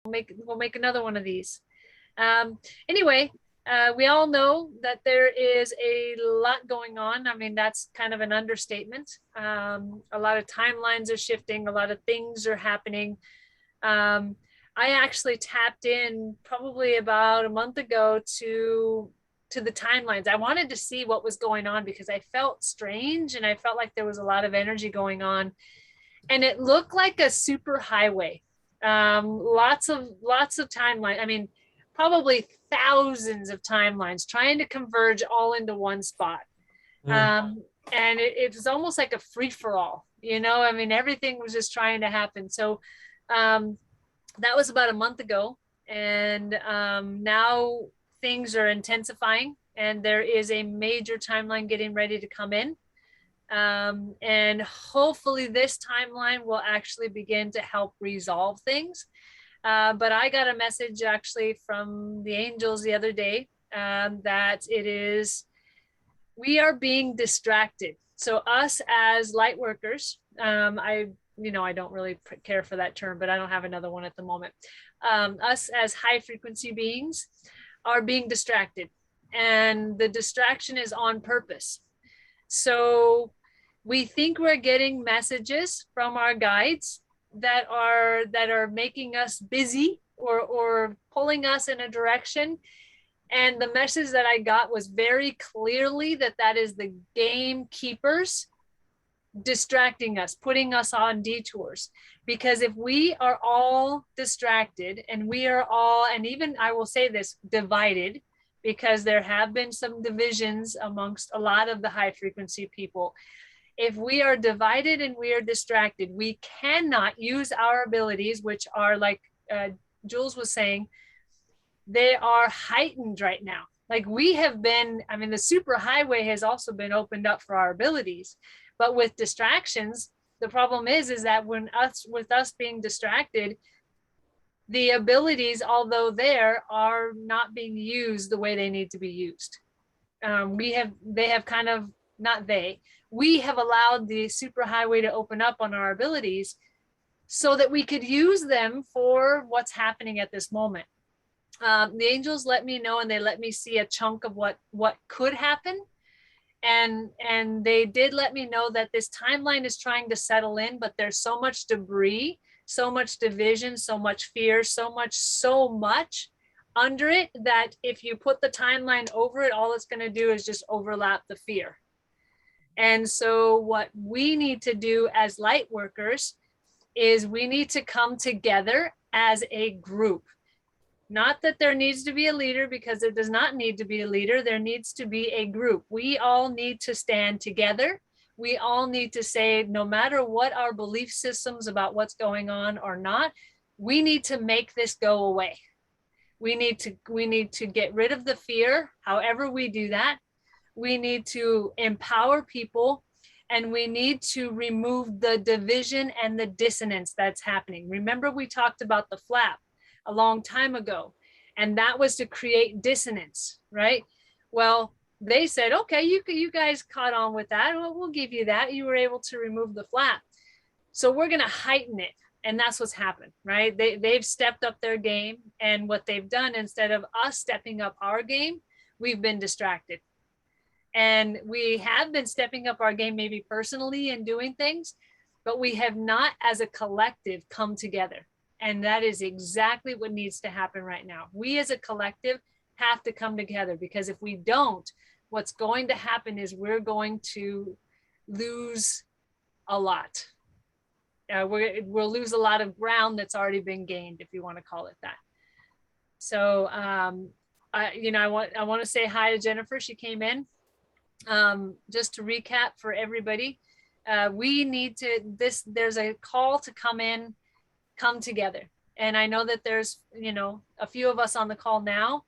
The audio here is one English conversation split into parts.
we'll make another one of these. Anyway, we all know that there is a lot going on. I mean, that's kind of an understatement. A lot of timelines are shifting, a lot of things are happening. I actually tapped in probably about a month ago to the timelines. I wanted to see what was going on because I felt strange and I felt like there was a lot of energy going on, and it looked like a super highway. Lots of timeline. I mean, probably thousands of timelines trying to converge all into one spot. Mm. And it was almost like a free for all. I mean, everything was just trying to happen. So um, that was about a month ago, and now things are intensifying, and there is a major timeline getting ready to come in. And hopefully this timeline will actually begin to help resolve things. But I got a message actually from the angels the other day, that we are being distracted. So us as light workers, I don't really care for that term, but I don't have another one at the moment. Us as high frequency beings are being distracted, and the distraction is on purpose. So we think we're getting messages from our guides that are making us busy, or pulling us in a direction. And the message that I got was very clearly that is the gamekeepers distracting us, putting us on detours. Because if we are all distracted, and we are all, and even I will say this, divided, because there have been some divisions amongst a lot of the high frequency people. If we are divided and we are distracted, we cannot use our abilities, which are like Jules was saying, they are heightened right now. Like we have been, I mean, the super highway has also been opened up for our abilities, but with distractions, the problem is that with us being distracted, the abilities, although there, are not being used the way they need to be used. They have kind of, not they, we have allowed the superhighway to open up on our abilities so that we could use them for what's happening at this moment. The angels let me know, and they let me see a chunk of what could happen. And they did let me know that this timeline is trying to settle in, but there's so much debris, so much division, so much fear, so much under it, that if you put the timeline over it, all it's going to do is just overlap the fear. And so what we need to do as light workers is we need to come together as a group. Not that there needs to be a leader, because there does not need to be a leader. There needs to be a group. We all need to stand together. We all need to say, no matter what our belief systems about what's going on or not, we need to make this go away. We need to get rid of the fear. However we do that, we need to empower people, and we need to remove the division and the dissonance that's happening. Remember, we talked about the flap a long time ago, and that was to create dissonance, right? Well, they said, okay, you guys caught on with that. Well, we'll give you that. You were able to remove the flap. So we're going to heighten it. And that's what's happened, right? They've stepped up their game. And what they've done, instead of us stepping up our game, we've been distracted. And we have been stepping up our game, maybe personally, and doing things, but we have not as a collective come together. And that is exactly what needs to happen right now. We as a collective have to come together, because if we don't, what's going to happen is we're going to lose a lot. We'll lose a lot of ground that's already been gained, if you want to call it that. So, I want to say hi to Jennifer. She came in. Just to recap for everybody, we need to, there's a call to come together. And I know that there's, a few of us on the call now,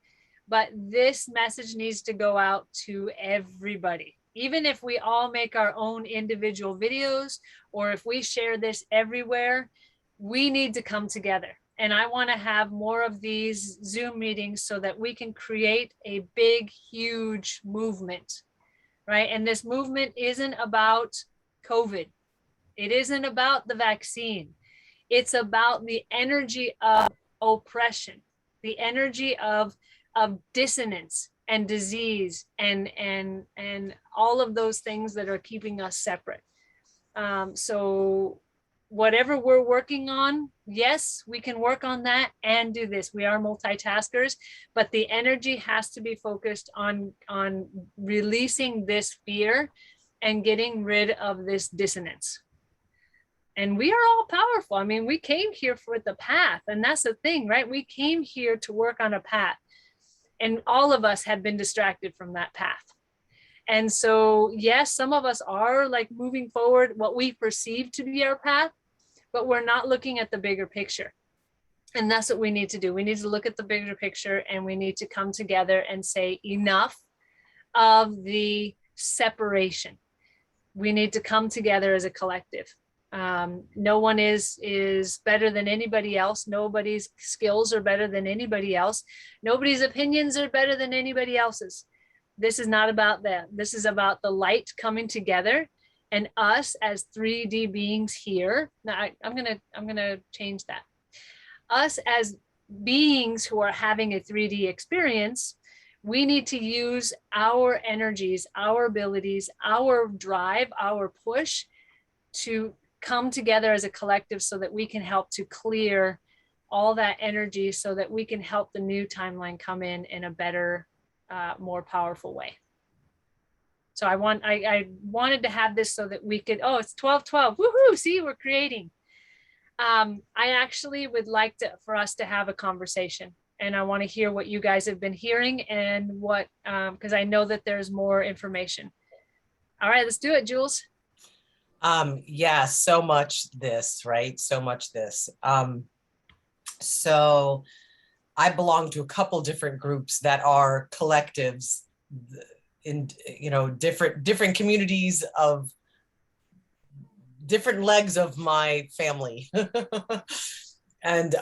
but this message needs to go out to everybody. Even if we all make our own individual videos, or if we share this everywhere, we need to come together. And I want to have more of these Zoom meetings so that we can create a big, huge movement, right? And this movement isn't about COVID. It isn't about the vaccine. It's about the energy of oppression, the energy of dissonance and disease and all of those things that are keeping us separate. So whatever we're working on, yes, we can work on that and do this. We are multitaskers, but the energy has to be focused on releasing this fear and getting rid of this dissonance. And we are all powerful. I mean, we came here for the path, and that's the thing, right? We came here to work on a path, and all of us have been distracted from that path. And so, yes, some of us are like moving forward what we perceive to be our path, but we're not looking at the bigger picture. And that's what we need to do. We need to look at the bigger picture, and we need to come together and say enough of the separation. We need to come together as a collective. No one is better than anybody else. Nobody's skills are better than anybody else. Nobody's opinions are better than anybody else's. This is not about that. This is about the light coming together, and us as 3D beings here. Now I'm gonna change that. Us as beings who are having a 3D experience, we need to use our energies, our abilities, our drive, our push to come together as a collective so that we can help to clear all that energy so that we can help the new timeline come in a better, more powerful way. So I wanted to have this so that we could, oh, it's 12:12, woohoo, see, we're creating. I actually would like for us to have a conversation, and I want to hear what you guys have been hearing and what, because I know that there's more information. All right, let's do it, Jules. Yeah, so much this, right? So much this. So I belong to a couple different groups that are collectives in, different communities of different legs of my family. And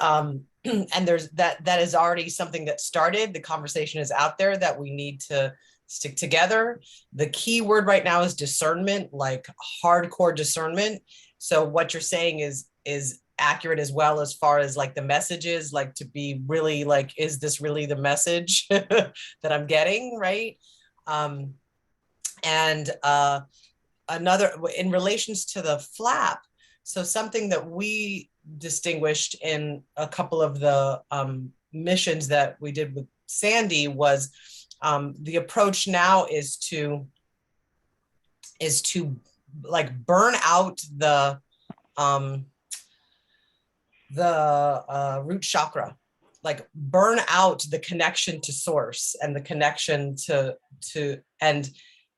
there's that is already something that started. The conversation is out there that we need to stick together. The key word right now is discernment, like hardcore discernment. So what you're saying is accurate as well, as far as like the messages, like to be really like, is this really the message that I'm getting, right? Another in relations to the flap. So something that we distinguished in a couple of the missions that we did with Sandy was the approach now is to like burn out the root chakra, like burn out the connection to source and the connection to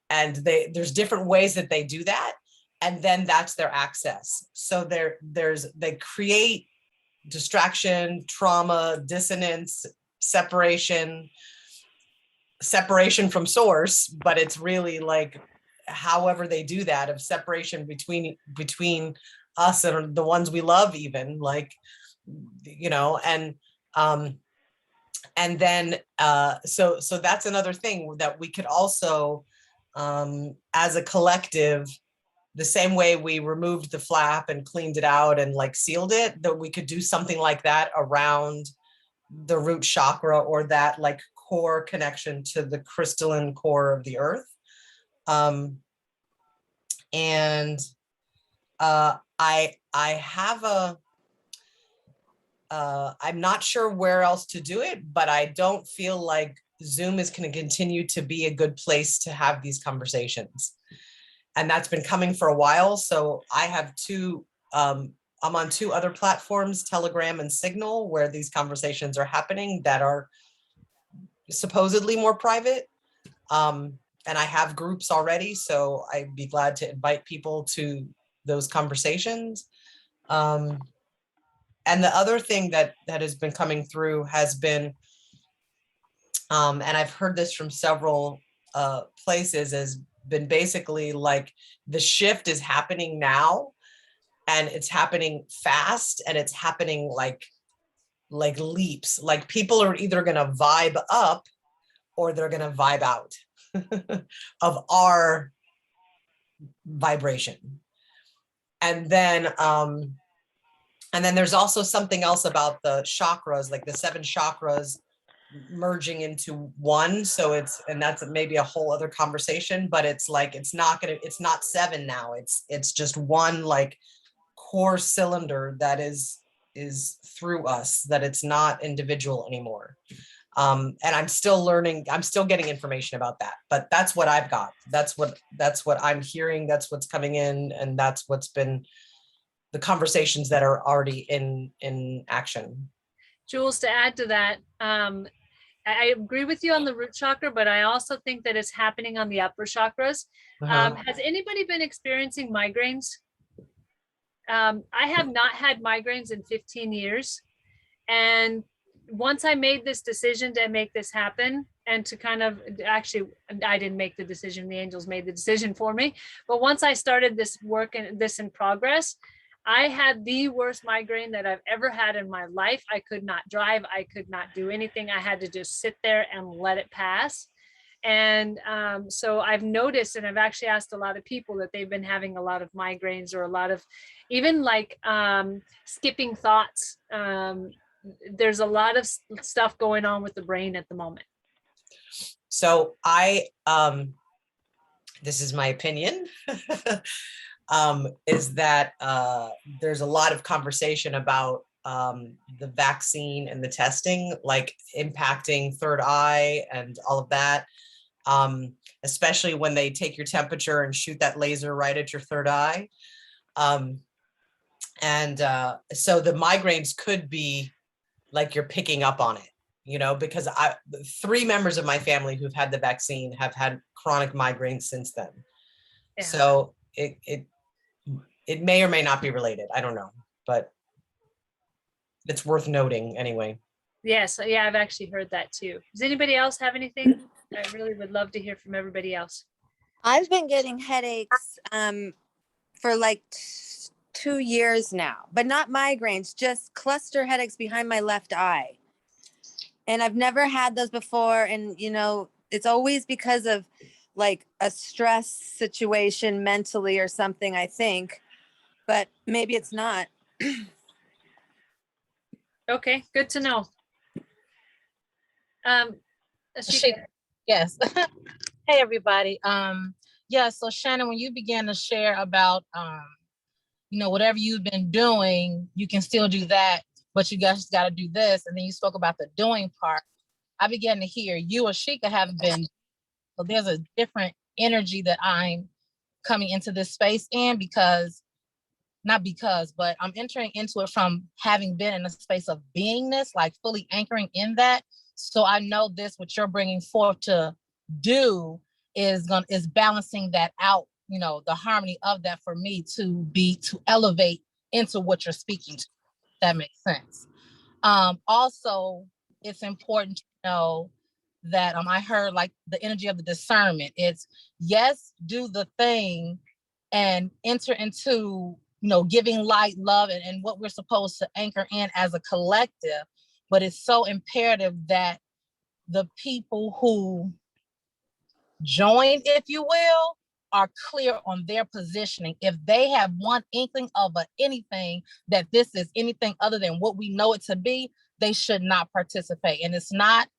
there's different ways that they do that, and then that's their access. So they create distraction, trauma, dissonance, separation from source, but it's really like however they do that, of separation between us and the ones we love, even, like, and then so that's another thing that we could also as a collective, the same way we removed the flap and cleaned it out and like sealed it, that we could do something like that around the root chakra, or that like core connection to the crystalline core of the earth. I have I'm not sure where else to do it, but I don't feel like Zoom is going to continue to be a good place to have these conversations. And that's been coming for a while. So I have I'm on two other platforms, Telegram and Signal, where these conversations are happening that are supposedly more private. And I have groups already, so I'd be glad to invite people to those conversations. And the other thing that has been coming through has been, and I've heard this from several places, has been basically like the shift is happening now, and it's happening fast, and it's happening like leaps. Like people are either going to vibe up or they're going to vibe out of our vibration. And then And then there's also something else about the chakras, like the 7 chakras merging into one. So and that's maybe a whole other conversation, but it's like, it's not 7 now. It's just one like core cylinder that is through us, that it's not individual anymore. And I'm still learning, I'm still getting information about that, but that's what I've got. That's what I'm hearing. That's what's coming in. And that's what's been the conversations that are already in action. Jules, to add to that, I agree with you on the root chakra, but I also think that it's happening on the upper chakras. Has anybody been experiencing migraines? I have not had migraines in 15 years. And once I made this decision to make this happen and to kind of, actually, I didn't make the decision, the angels made the decision for me. But once I started this work and this in progress, I had the worst migraine that I've ever had in my life. I could not drive. I could not do anything. I had to just sit there and let it pass. And so I've noticed, and I've actually asked a lot of people that they've been having a lot of migraines or a lot of even like skipping thoughts. There's a lot of stuff going on with the brain at the moment. So this is my opinion, is that there's a lot of conversation about the vaccine and the testing, like impacting third eye and all of that, especially when they take your temperature and shoot that laser right at your third eye. So the migraines could be like you're picking up on it, because 3 members of my family who've had the vaccine have had chronic migraines since then. Yeah. So it may or may not be related. I don't know, but it's worth noting anyway. Yes. Yeah, I've actually heard that too. Does anybody else have anything? I really would love to hear from everybody else. I've been getting headaches for like 2 years now, but not migraines, just cluster headaches behind my left eye. And I've never had those before. And, it's always because of like a stress situation mentally or something, I think, but maybe it's not. Okay, good to know. Yes. Hey, everybody. Yeah, so Shannon, when you began to share about, whatever you've been doing, you can still do that, but you guys got to do this. And then you spoke about the doing part. I began to hear you or Sheikah have been, so there's a different energy that I'm coming into this space in but I'm entering into it from having been in a space of beingness, like fully anchoring in that. So I know what you're bringing forth to do is balancing that out, the harmony of that for me to elevate into what you're speaking to. That makes sense. Also, it's important to know that I heard like the energy of the discernment. It's yes, do the thing and enter into, giving light, love, and what we're supposed to anchor in as a collective. But it's so imperative that the people who join, if you will, are clear on their positioning. If they have one inkling of anything that this is anything other than what we know it to be, they should not participate. And it's not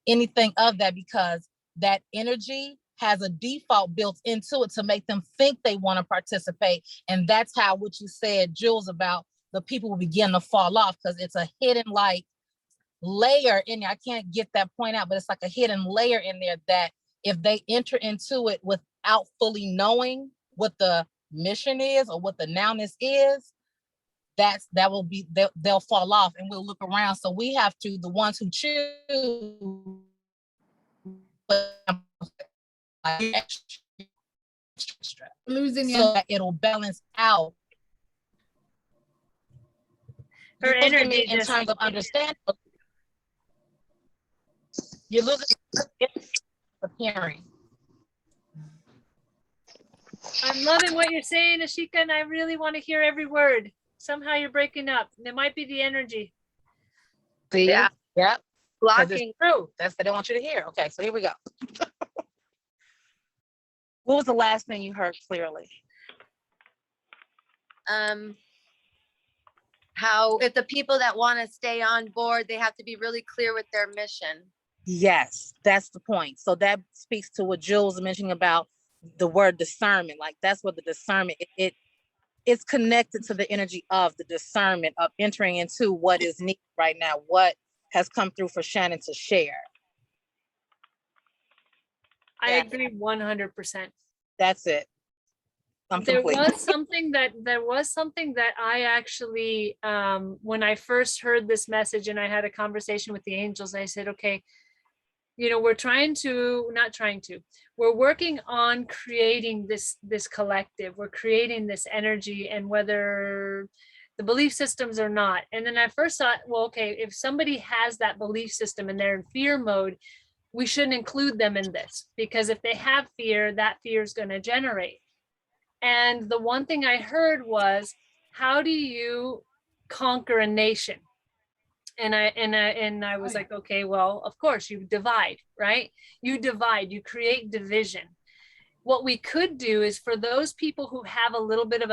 anything of that, because that energy has a default built into it to make them think they want to participate. And that's how what you said, Jules, about the people will begin to fall off, because it's a hidden like layer in there. I can't get that point out, but it's like a hidden layer in there that if they enter into it without fully knowing what the mission is or what the nowness is, they'll fall off and we'll look around. So we have to, the ones who choose, losing so that it'll balance out. Her energy in terms of understanding. You're losing hearing. I'm loving what you're saying, Ashika, and I really want to hear every word. Somehow you're breaking up. It might be the energy. See? Yeah. Yep. Blocking. True. That's what I want you to hear. Okay, so here we go. What was the last thing you heard clearly? how if the people that want to stay on board, they have to be really clear with their mission. Yes, that's the point. So that speaks to what Jules was mentioning about the word discernment. Like that's what the discernment, it's connected to the energy of the discernment of entering into what is needed right now, what has come through for Shannon to share. I agree 100%. That's it. There was something that I actually, when I first heard this message and I had a conversation with the angels, I said, okay, we're we're working on creating this collective, we're creating this energy, and whether the belief systems or not. And then I first thought, well, okay, if somebody has that belief system and they're in fear mode, we shouldn't include them in this, because if they have fear, that fear is going to generate. And the one thing I heard was, how do you conquer a nation? And I was like, okay, well, of course you divide, right? You divide, you create division. What we could do is, for those people who have a little bit of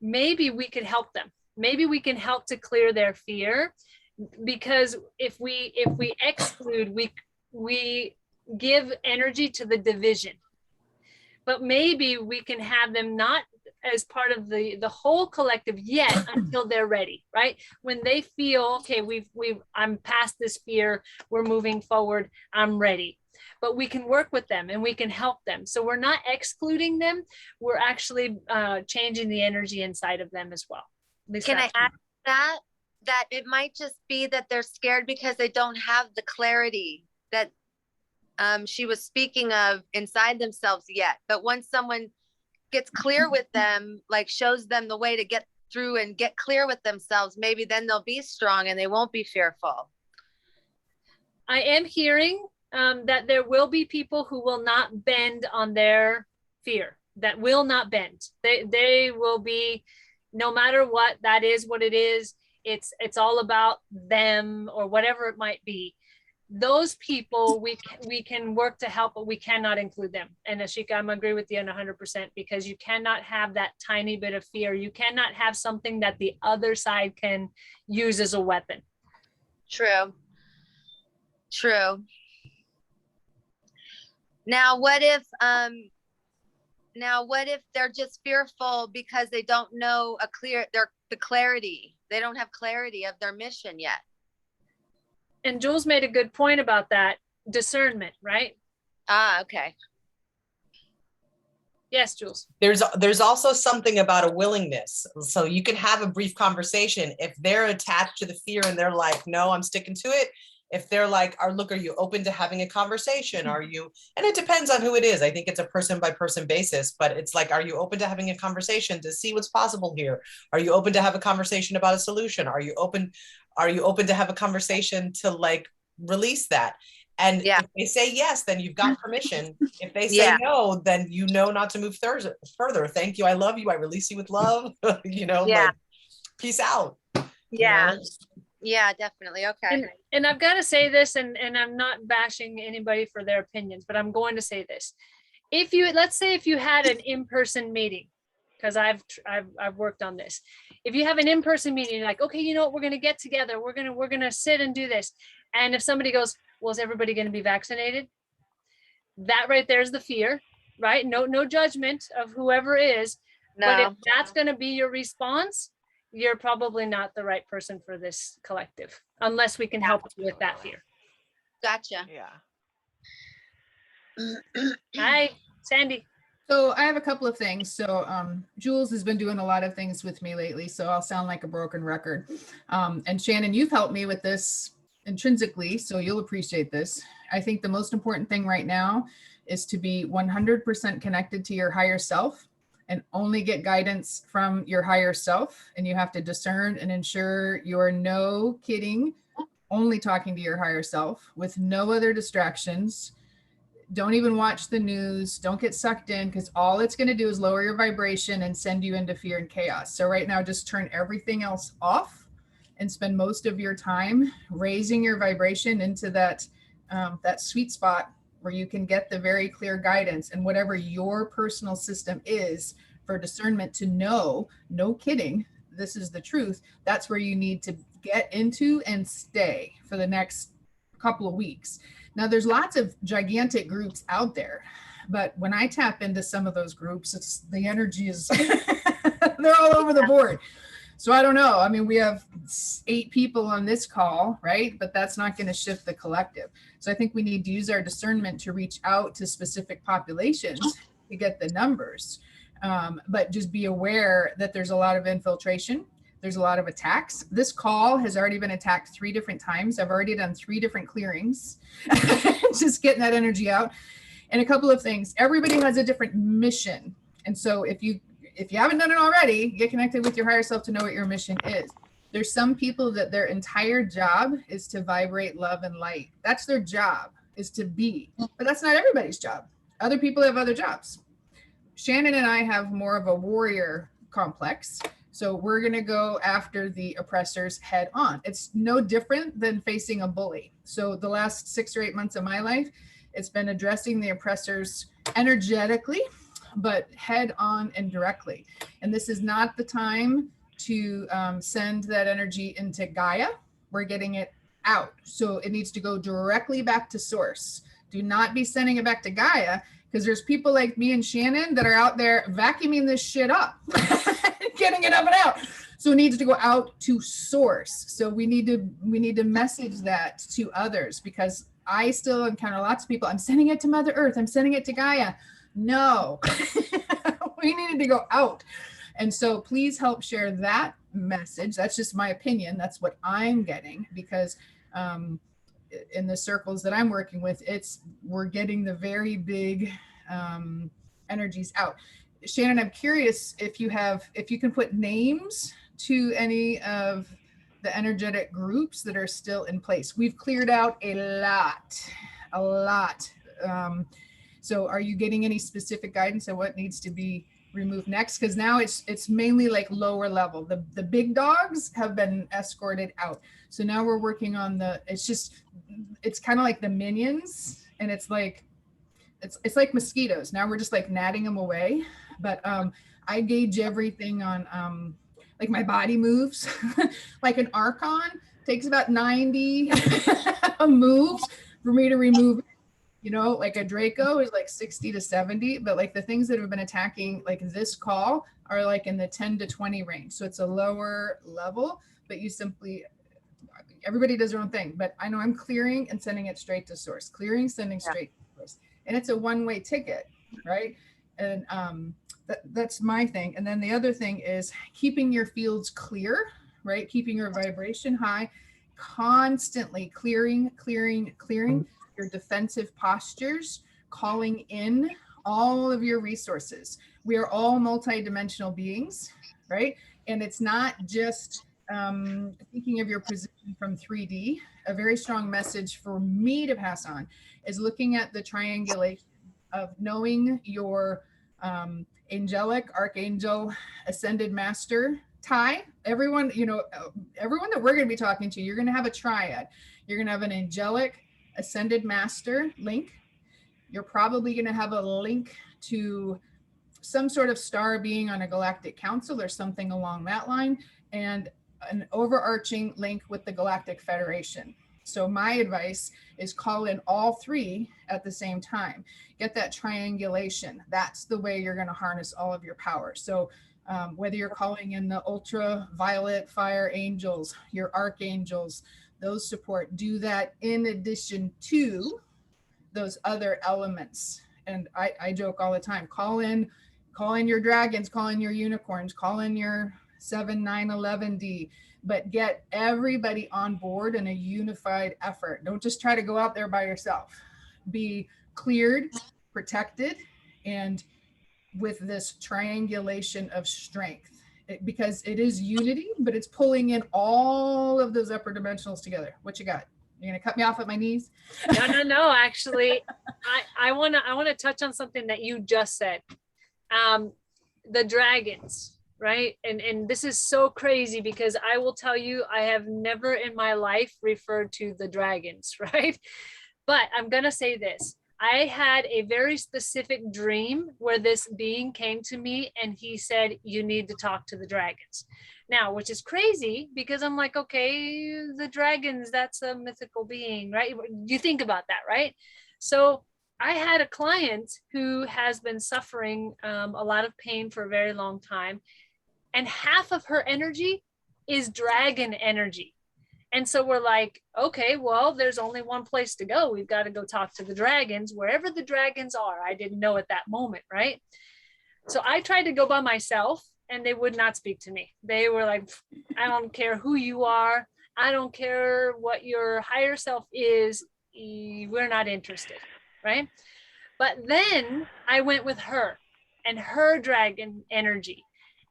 maybe we could help them. Maybe we can help to clear their fear, because if we exclude, we give energy to the division. But maybe we can have them not as part of the whole collective yet, until they're ready, right? When they feel, okay, I'm past this fear, we're moving forward, I'm ready. But we can work with them and we can help them. So we're not excluding them, we're actually changing the energy inside of them as well. Can I add that it might just be that they're scared because they don't have the clarity that she was speaking of inside themselves yet. But once someone gets clear with them, like shows them the way to get through and get clear with themselves, maybe then they'll be strong and they won't be fearful. I am hearing that there will be people who will not bend on their fear, that will not bend. They will be, no matter what, that is what it is. It's all about them, or whatever it might be. Those people we can work to help, but we cannot include them. And Ashika, I'm agree with you 100%, because you cannot have that tiny bit of fear. You cannot have something that the other side can use as a weapon. True. Now what if they're just fearful because they don't know the clarity. They don't have clarity of their mission yet. And Jules made a good point about that discernment, right? Okay. Yes, Jules. There's also something about a willingness. So you can have a brief conversation. If they're attached to the fear and they're like, no, I'm sticking to it. If they're like, are you open to having a conversation? Are you, and it depends on who it is. I think it's a person by person basis, but it's like, are you open to having a conversation to see what's possible here? Are you open to have a conversation about a solution? Are you open to have a conversation to like release that? And if they say yes, then you've got permission. If they say no, then you know not to move further. Thank you. I love you. I release you with love. Like, peace out. Yeah. Yeah, definitely. Okay. And I've got to say this, and I'm not bashing anybody for their opinions, but I'm going to say this. Let's say if you had an in-person meeting, because I've worked on this. If you have an in-person meeting, you're like, okay, you know what, we're going to get together. We're going to sit and do this. And if somebody goes, well, is everybody going to be vaccinated? That right there is the fear, right? No judgment of whoever is. No. But if that's going to be your response, you're probably not the right person for this collective, unless we can help you with that fear. Gotcha. Yeah. Hi, Sandy. So I have a couple of things. So Jules has been doing a lot of things with me lately, so I'll sound like a broken record. And Shannon, you've helped me with this intrinsically, so you'll appreciate this. I think the most important thing right now is to be 100% connected to your higher self and only get guidance from your higher self. And you have to discern and ensure you're no kidding, only talking to your higher self with no other distractions. Don't even watch the news. Don't get sucked in, because all it's going to do is lower your vibration and send you into fear and chaos. So right now, just turn everything else off and spend most of your time raising your vibration into that sweet spot where you can get the very clear guidance and whatever your personal system is for discernment to know, no kidding, this is the truth, that's where you need to get into and stay for the next couple of weeks. Now, there's lots of gigantic groups out there, but when I tap into some of those groups, it's the energy is they're all over the board. So I don't know. I mean, we have 8 people on this call, right? But that's not going to shift the collective. So I think we need to use our discernment to reach out to specific populations to get the numbers. But just be aware that there's a lot of infiltration. There's a lot of attacks. This call has already been attacked 3 different times. I've already done 3 different clearings, just getting that energy out. And a couple of things. Everybody has a different mission. And so if you haven't done it already, get connected with your higher self to know what your mission is. There's some people that their entire job is to vibrate love and light. That's their job, is to be. But that's not everybody's job. Other people have other jobs. Shannon and I have more of a warrior complex. So we're going to go after the oppressors head on. It's no different than facing a bully. So the last 6 or 8 months of my life, it's been addressing the oppressors energetically, but head on and directly. And this is not the time to send that energy into Gaia. We're getting it out. So it needs to go directly back to source. Do not be sending it back to Gaia, because there's people like me and Shannon that are out there vacuuming this shit up, getting it up and out. So it needs to go out to source. So we need to message that to others, because I still encounter lots of people. I'm sending it to Mother Earth. I'm sending it to Gaia. No, we needed to go out. And so please help share that message. That's just my opinion. That's what I'm getting, because in the circles that I'm working with, we're getting the very big energies out. Shannon, I'm curious if you can put names to any of the energetic groups that are still in place. We've cleared out a lot. So are you getting any specific guidance on what needs to be removed next? Because now it's mainly like lower level. The big dogs have been escorted out. So now we're working on it's kind of like the minions, and it's like mosquitoes. Now we're just like natting them away. But I gauge everything on like my body moves. Like an Archon takes about 90 moves for me to remove it. You know, like a Draco is like 60 to 70, but like the things that have been attacking like this call are like in the 10 to 20 range. So it's a lower level, but everybody does their own thing. But I know I'm clearing and sending it straight to source, clearing, sending straight to source. And it's a one-way ticket, right? And that's my thing. And then the other thing is keeping your fields clear, right? Keeping your vibration high, constantly clearing your defensive postures, calling in all of your resources. We are all multidimensional beings, right? And it's not just thinking of your position from 3D. A very strong message for me to pass on is looking at the triangulation of knowing your angelic, archangel, ascended master tie. Everyone that we're going to be talking to, you're going to have a triad. You're going to have an angelic, ascended master link. You're probably going to have a link to some sort of star being on a galactic council or something along that line, and an overarching link with the Galactic Federation. So my advice is call in all 3 at the same time. Get that triangulation. That's the way you're going to harness all of your power. So whether you're calling in the ultraviolet fire angels, your archangels, those support, do that in addition to those other elements. And I joke all the time, call in your dragons, call in your unicorns, call in your 7, 9, 11D, but get everybody on board in a unified effort. Don't just try to go out there by yourself. Be cleared, protected, and with this triangulation of strength. Because it is unity, but it's pulling in all of those upper dimensionals together. What you got? You're gonna cut me off at my knees? No. Actually, I wanna touch on something that you just said. The dragons, right? And this is so crazy, because I will tell you, I have never in my life referred to the dragons, right? But I'm gonna say this. I had a very specific dream where this being came to me and he said, you need to talk to the dragons. Now, which is crazy because I'm like, okay, the dragons, that's a mythical being, right? You think about that, right? So I had a client who has been suffering a lot of pain for a very long time. And half of her energy is dragon energy. And so we're like, okay, well, there's only one place to go. We've got to go talk to the dragons, wherever the dragons are. I didn't know at that moment, right? So I tried to go by myself and they would not speak to me. They were like, I don't care who you are. I don't care what your higher self is. We're not interested, right? But then I went with her and her dragon energy.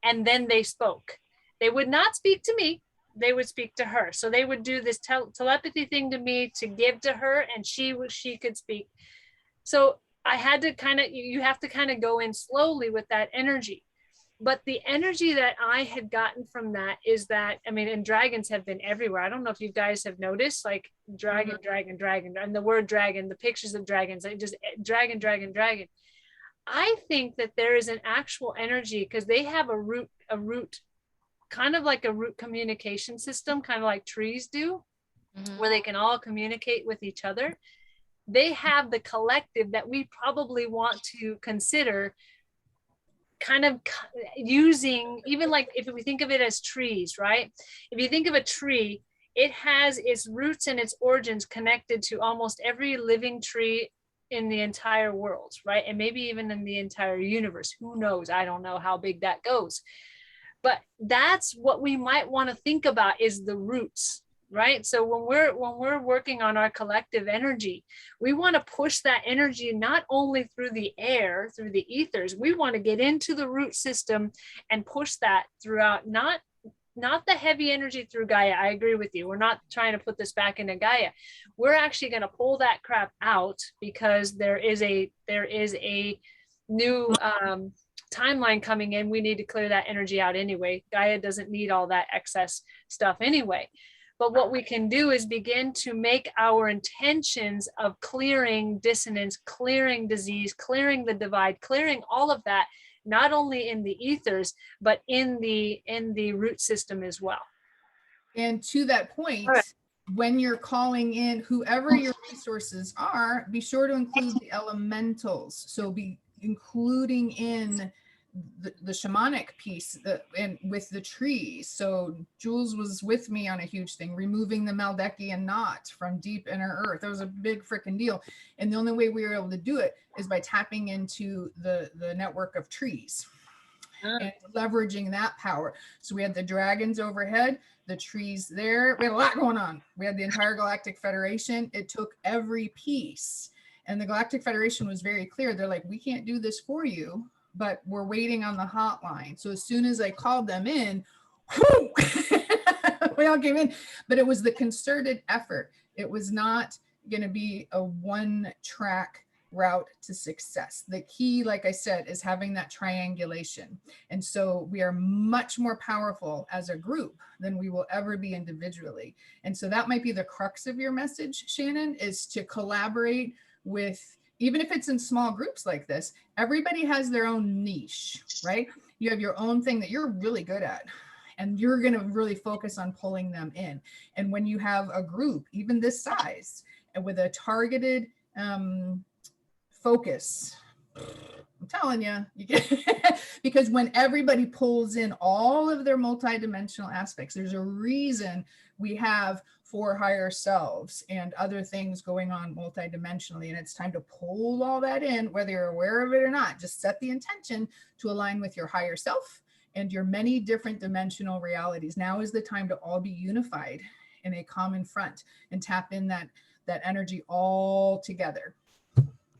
And then they spoke. They would not speak to me. They would speak to her. So they would do this telepathy thing to me to give to her, and she could speak. So I had to kind of, you have to kind of go in slowly with that energy. But the energy that I had gotten from that is that, I mean, and dragons have been everywhere. I don't know if you guys have noticed, like dragon, dragon, dragon, and the word dragon, the pictures of dragons, like just dragon, dragon, dragon. I think that there is an actual energy because they have a root, kind of like a root communication system, kind of like trees do, where they can all communicate with each other. They have the collective that we probably want to consider kind of using, even like if we think of it as trees, right? If you think of a tree, it has its roots and its origins connected to almost every living tree in the entire world, right? And maybe even in the entire universe. Who knows? I don't know how big that goes. But that's what we might want to think about, is the roots, right? So when we're working on our collective energy, we want to push that energy not only through the air, through the ethers. We want to get into the root system and push that throughout, not the heavy energy through Gaia. I agree with you. We're not trying to put this back into Gaia. We're actually going to pull that crap out because there is a new timeline coming in. We need to clear that energy out anyway. Gaia doesn't need all that excess stuff anyway. But what we can do is begin to make our intentions of clearing dissonance, clearing disease, clearing the divide, clearing all of that, not only in the ethers, but in the root system as well. And to that point, Right. when you're calling in whoever your resources are, be sure to include the elementals. So be including in the shamanic piece and with the trees. So Jules was with me on a huge thing, removing the Maldekian knot from deep inner earth. That was a big freaking deal. And the only way we were able to do it is by tapping into the network of trees and leveraging that power. So we had the dragons overhead, the trees there. We had a lot going on. We had the entire Galactic Federation. It took every piece. And the Galactic Federation was very clear. They're like, we can't do this for you, but we're waiting on the hotline. So as soon as I called them in, whoo, we all came in. But it was the concerted effort. It was not going to be a one-track route to success. The key, like I said, is having that triangulation. And so we are much more powerful as a group than we will ever be individually. And so that might be the crux of your message, Shannon, is to collaborate with, even if it's in small groups like this, everybody has their own niche, right? You have your own thing that you're really good at, and you're going to really focus on pulling them in. And when you have a group, even this size, and with a targeted focus, I'm telling you, because when everybody pulls in all of their multidimensional aspects, there's a reason we have 4 higher selves and other things going on multidimensionally. And it's time to pull all that in, whether you're aware of it or not. Just set the intention to align with your higher self and your many different dimensional realities. Now is the time to all be unified in a common front and tap in that energy all together.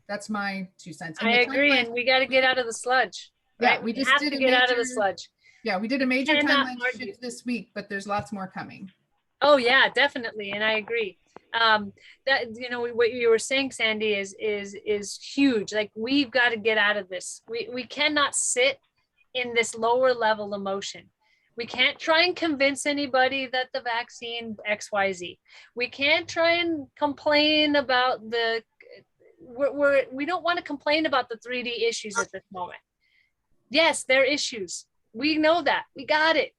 That's my 2 cents. And I agree, and we got to get out of the sludge. Right? Yeah, we just have did to a get out of major- the sludge. Yeah, we did a major Cannot timeline argue. shift this week, but there's lots more coming. Oh yeah, definitely, and I agree. That, you know, what you were saying, Sandy, is huge. Like, we've got to get out of this. We cannot sit in this lower level emotion. We can't try and convince anybody that the vaccine XYZ. We can't try and complain about we don't want to complain about the 3D issues at this moment. Yes, there are issues. We know that. We got it.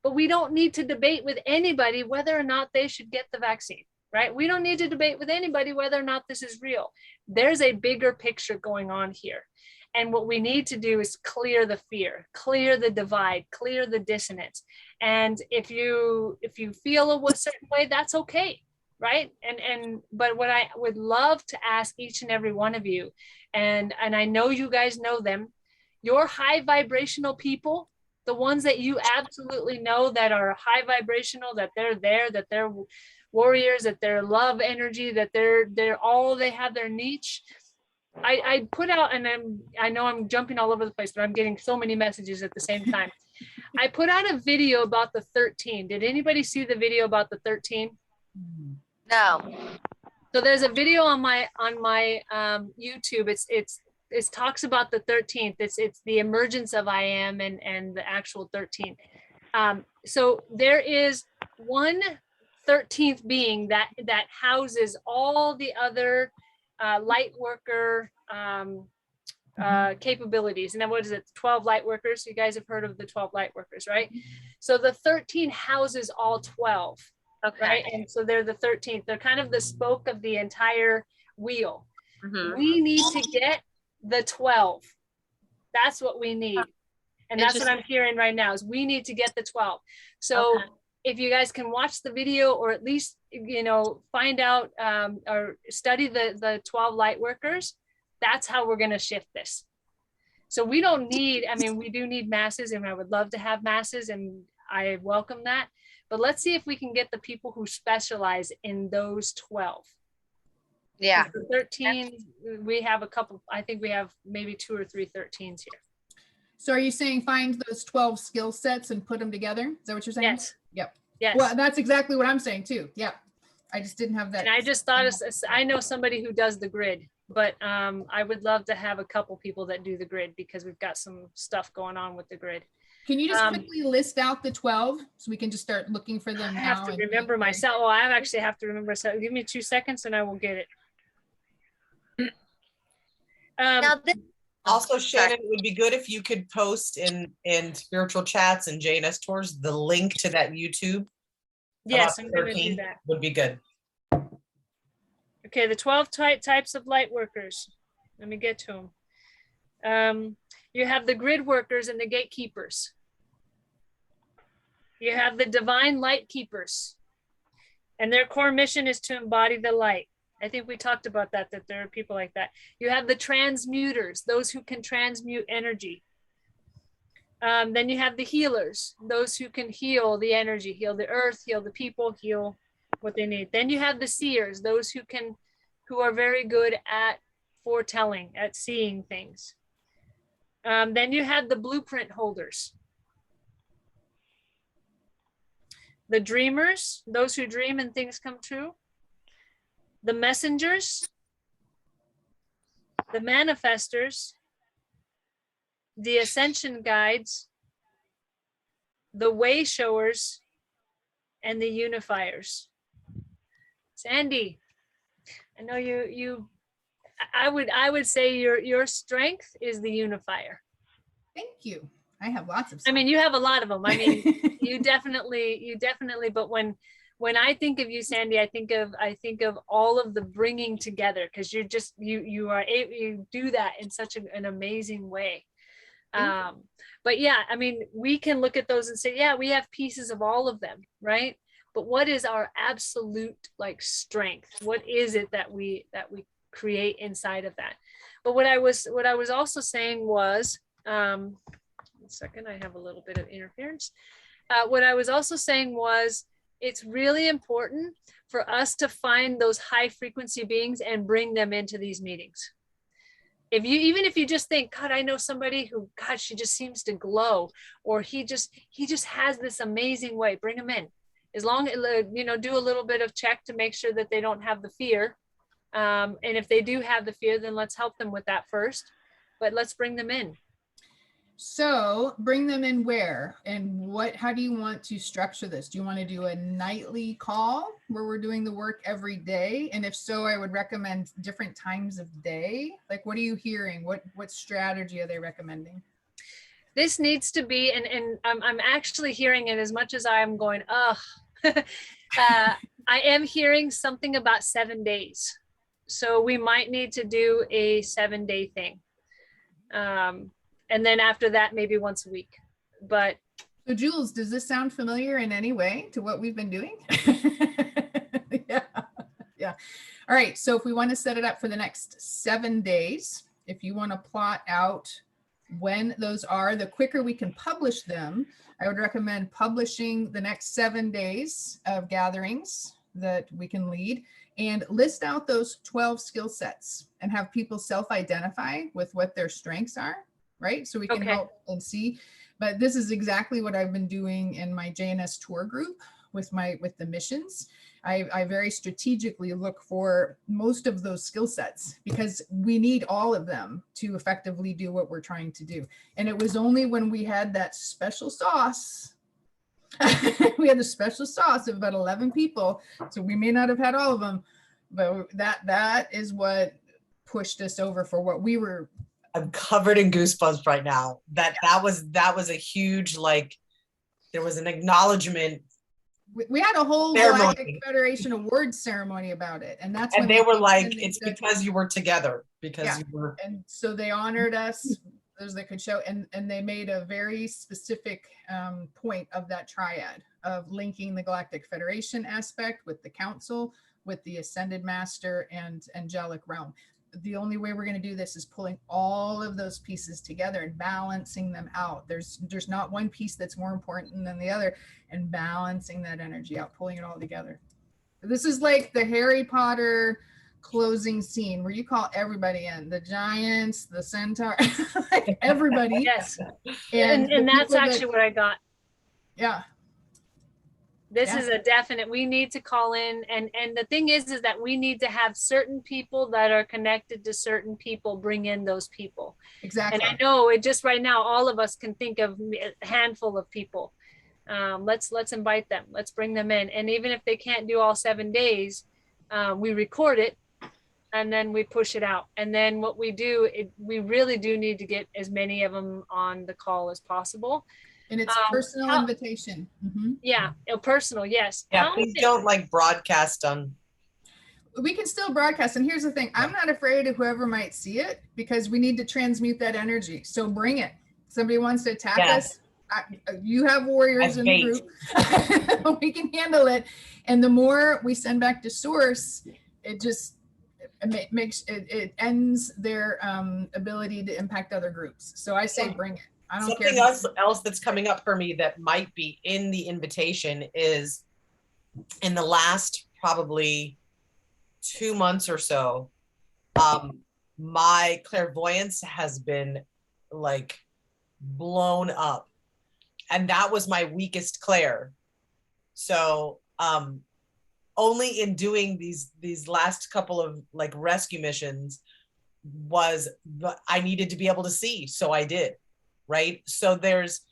But we don't need to debate with anybody whether or not they should get the vaccine, right? We don't need to debate with anybody whether or not this is real. There's a bigger picture going on here. And what we need to do is clear the fear, clear the divide, clear the dissonance. And if you feel a certain way, that's okay, right? But what I would love to ask each and every one of you, and I know you guys know them, your high vibrational people, the ones that you absolutely know that are high vibrational, that they're there, that they're warriors, that they're love energy, that they're all, they have their niche. I put out, and I know I'm jumping all over the place, but I'm getting so many messages at the same time. I put out a video about the 13. Did anybody see the video about the 13? No. So there's a video on my YouTube. It talks about the 13th. It's the emergence of I am and the actual 13th. So there is one 13th being that houses all the other light worker capabilities. And then what is it? 12 light workers. You guys have heard of the 12 light workers, right? So the 13 houses all 12. Okay. Right. And so they're the 13th. They're kind of the spoke of the entire wheel. Mhm. We need to get the 12. That's what we need. And that's what I'm hearing right now is we need to get the 12. So if you guys can watch the video, or at least, you know, find out or study the 12 light workers, that's how we're going to shift this. So we don't need, I mean, we do need masses, and I would love to have masses, and I welcome that. But let's see if we can get the people who specialize in those 12. Yeah. The 13, we have a couple, I think we have maybe 2 or 3 13s here. So are you saying find those 12 skill sets and put them together? Is that what you're saying? Yes. Yep. Yes. Well, that's exactly what I'm saying too. Yep. I just didn't have that. And I just thought, I know somebody who does the grid, but I would love to have a couple people that do the grid, because we've got some stuff going on with the grid. Can you just quickly list out the 12 so we can just start looking for them I now? have to remember myself. Oh, I actually have to remember myself. Give me 2 seconds and I will get it. Now this, Also, Shannon, it would be good if you could post in spiritual chats and JNS tours the link to that YouTube. Yes, about I'm going to 13 do that. Would be good. Okay, the 12 types of light workers. Let me get to them. You have the grid workers and the gatekeepers. You have the divine light keepers. And their core mission is to embody the light. I think we talked about that there are people like that. You have the transmuters, those who can transmute energy. Then you have the healers, those who can heal the energy, heal the earth, heal the people, heal what they need. Then you have the seers, those who are very good at foretelling, at seeing things. Then you have the blueprint holders. The dreamers, those who dream and things come true. The messengers, the manifestors, the ascension guides, the way showers, and the unifiers. Sandy, I know I would say your strength is the unifier. Thank you. I have lots of. I mean, you have a lot of them. I mean, you definitely, but when I think of you, Sandy, I think of all of the bringing together, because you're just, you do that in such an amazing way. But yeah, I mean, we can look at those and say, yeah, we have pieces of all of them, right? But what is our absolute like strength? What is it that we create inside of that? But what I was also saying was, 1 second, I have a little bit of interference. What I was also saying was, it's really important for us to find those high frequency beings and bring them into these meetings. Even if you just think, God, I know somebody who, God, she just seems to glow, or he just has this amazing way, bring them in. As long as, do a little bit of check to make sure that they don't have the fear. And if they do have the fear, then let's help them with that first, but let's bring them in. So bring them in where and how do you want to structure this? Do you want to do a nightly call where we're doing the work every day? And if so, I would recommend different times of day. Like, what are you hearing? What strategy are they recommending? This needs to be, and I'm actually hearing it as much as I'm going, ugh. I am hearing something about 7 days. So we might need to do a 7-day thing. And then after that, maybe once a week. But so Jules, does this sound familiar in any way to what we've been doing? Yeah. Yeah. All right. So if we want to set it up for the next 7 days, if you want to plot out when those are, the quicker we can publish them, I would recommend publishing the next 7 days of gatherings that we can lead and list out those 12 skill sets and have people self-identify with what their strengths are, right? So we can help and see. But this is exactly what I've been doing in my JNS tour group with the missions. I very strategically look for most of those skill sets because we need all of them to effectively do what we're trying to do. And it was only when we had that special sauce, we had the special sauce of about 11 people. So we may not have had all of them, but that is what pushed us over for what we were. I'm covered in goosebumps right now. That was a huge, like, there was an acknowledgement. We had a whole Galactic Federation Awards ceremony about it. And that's when they were like, it's because you were together, because you were. And so they honored us as they could show, and they made a very specific point of that triad of linking the Galactic Federation aspect with the council, with the Ascended Master and Angelic Realm. The only way we're going to do this is pulling all of those pieces together and balancing them out. There's not one piece that's more important than the other, and balancing that energy out, pulling it all together. This is like the Harry Potter closing scene where you call everybody in, the giants, the centaur, like everybody. Yes. And that's actually what I got. Yeah. This is a definite, we need to call in. And the thing is that we need to have certain people that are connected to certain people, bring in those people. Exactly. And I know it just right now, all of us can think of a handful of people. Let's invite them. Let's bring them in. And even if they can't do all 7 days, we record it and then we push it out. And then what we do, we really do need to get as many of them on the call as possible. And it's personal invitation. Mm-hmm. Yeah, personal, yes. Yeah, please don't like broadcast on. We can still broadcast. And here's the thing, I'm not afraid of whoever might see it because we need to transmute that energy. So bring it. Somebody wants to attack us. You have warriors in the group. We can handle it. And the more we send back to source, it ends their ability to impact other groups. So I say bring it. I don't care. Something else that's coming up for me that might be in the invitation is in the last probably 2 months or so, my clairvoyance has been like blown up, and that was my weakest clair. So only in doing these last couple of like rescue missions was I needed to be able to see, so I did. Right. So there's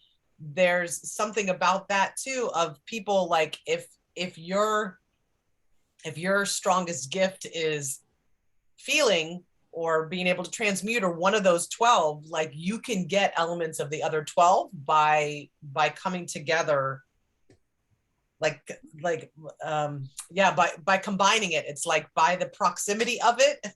something about that too, of people like if your strongest gift is feeling or being able to transmute, or one of those 12, like you can get elements of the other 12 by coming together. By combining it, it's like by the proximity of it.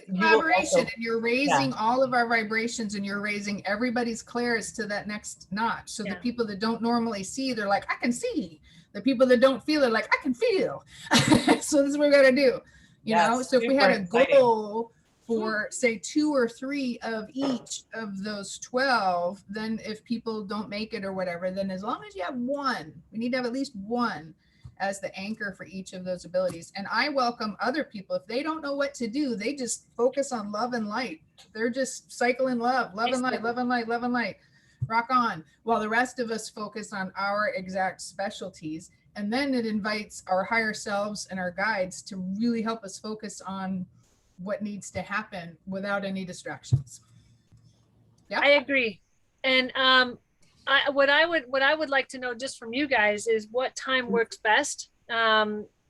Collaboration, and you're raising all of our vibrations, and you're raising everybody's clairs to that next notch. So the people that don't normally see, they're like, I can see. The people that don't feel are like, I can feel. So this is what we got to do. You know, so if we had a goal for say 2 or 3 of each of those 12, then if people don't make it or whatever, then as long as you have one, we need to have at least one as the anchor for each of those abilities. And I welcome other people. If they don't know what to do, they just focus on love and light. They're just cycling love and light, love and light, love and light, rock on. While the rest of us focus on our exact specialties. And then it invites our higher selves and our guides to really help us focus on what needs to happen without any distractions. Yeah. I agree. And what I would like to know just from you guys is what time works best.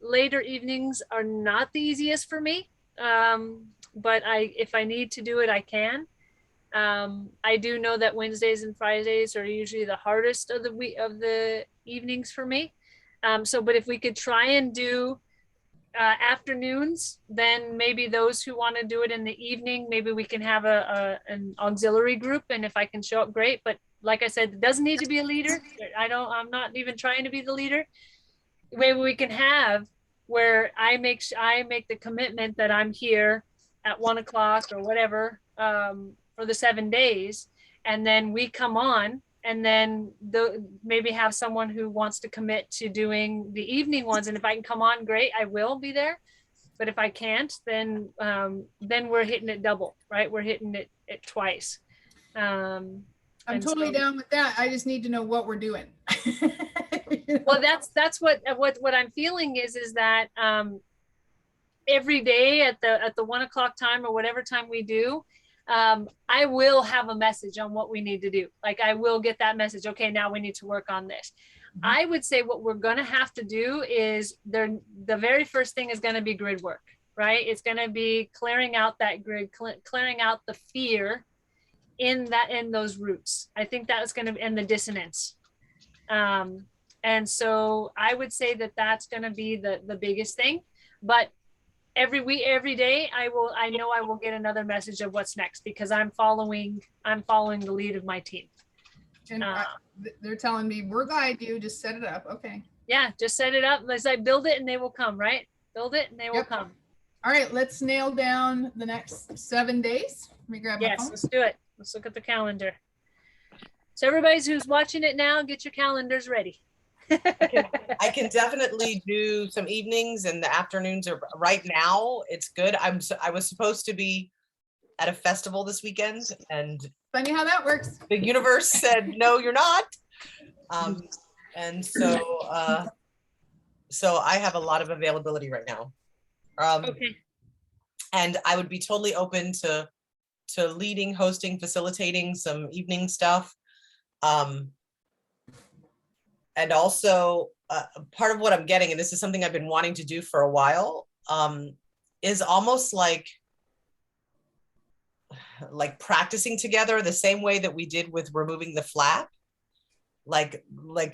Later evenings are not the easiest for me, but if I need to do it, I can. I do know that Wednesdays and Fridays are usually the hardest of the week of the evenings for me. But if we could try and do afternoons, then maybe those who want to do it in the evening, maybe we can have an auxiliary group, and if I can show up, great. But like I said, it doesn't need to be a leader. I'm not even trying to be the leader. Maybe we can have where I make the commitment that I'm here at 1 o'clock or whatever, for the 7 days, and then we come on, and then maybe have someone who wants to commit to doing the evening ones. And if I can come on, great, I will be there. But if I can't, then we're hitting it double, right? We're hitting it twice. I'm totally down with that. I just need to know what we're doing. Well, that's what I'm feeling is that every day at the 1 o'clock time or whatever time we do, I will have a message on what we need to do. Like I will get that message. Okay, now we need to work on this. Mm-hmm. I would say what we're going to have to do is the very first thing is going to be grid work, right? It's going to be clearing out that grid, clearing out the fear in those roots. I think that's going to end the dissonance. And so I would say that that's going to be the biggest thing. But every day I know I will get another message of what's next, because I'm following the lead of my team. And they're telling me, we'll guide you, just set it up. Okay. Yeah, just set it up. As I build it and they will come, right? Build it and they will come. All right, let's nail down the next 7 days. Let me grab my phone. Yes, let's do it. Let's look at the calendar. So everybody who's watching it now, get your calendars ready. I can definitely do some evenings, and the afternoons are right now. It's good. I was supposed to be at a festival this weekend, and funny how that works. The universe said, no, you're not. And so I have a lot of availability right now. Okay. And I would be totally open to leading, hosting, facilitating some evening stuff. And also part of what I'm getting, and this is something I've been wanting to do for a while, is almost like practicing together the same way that we did with removing the flap, like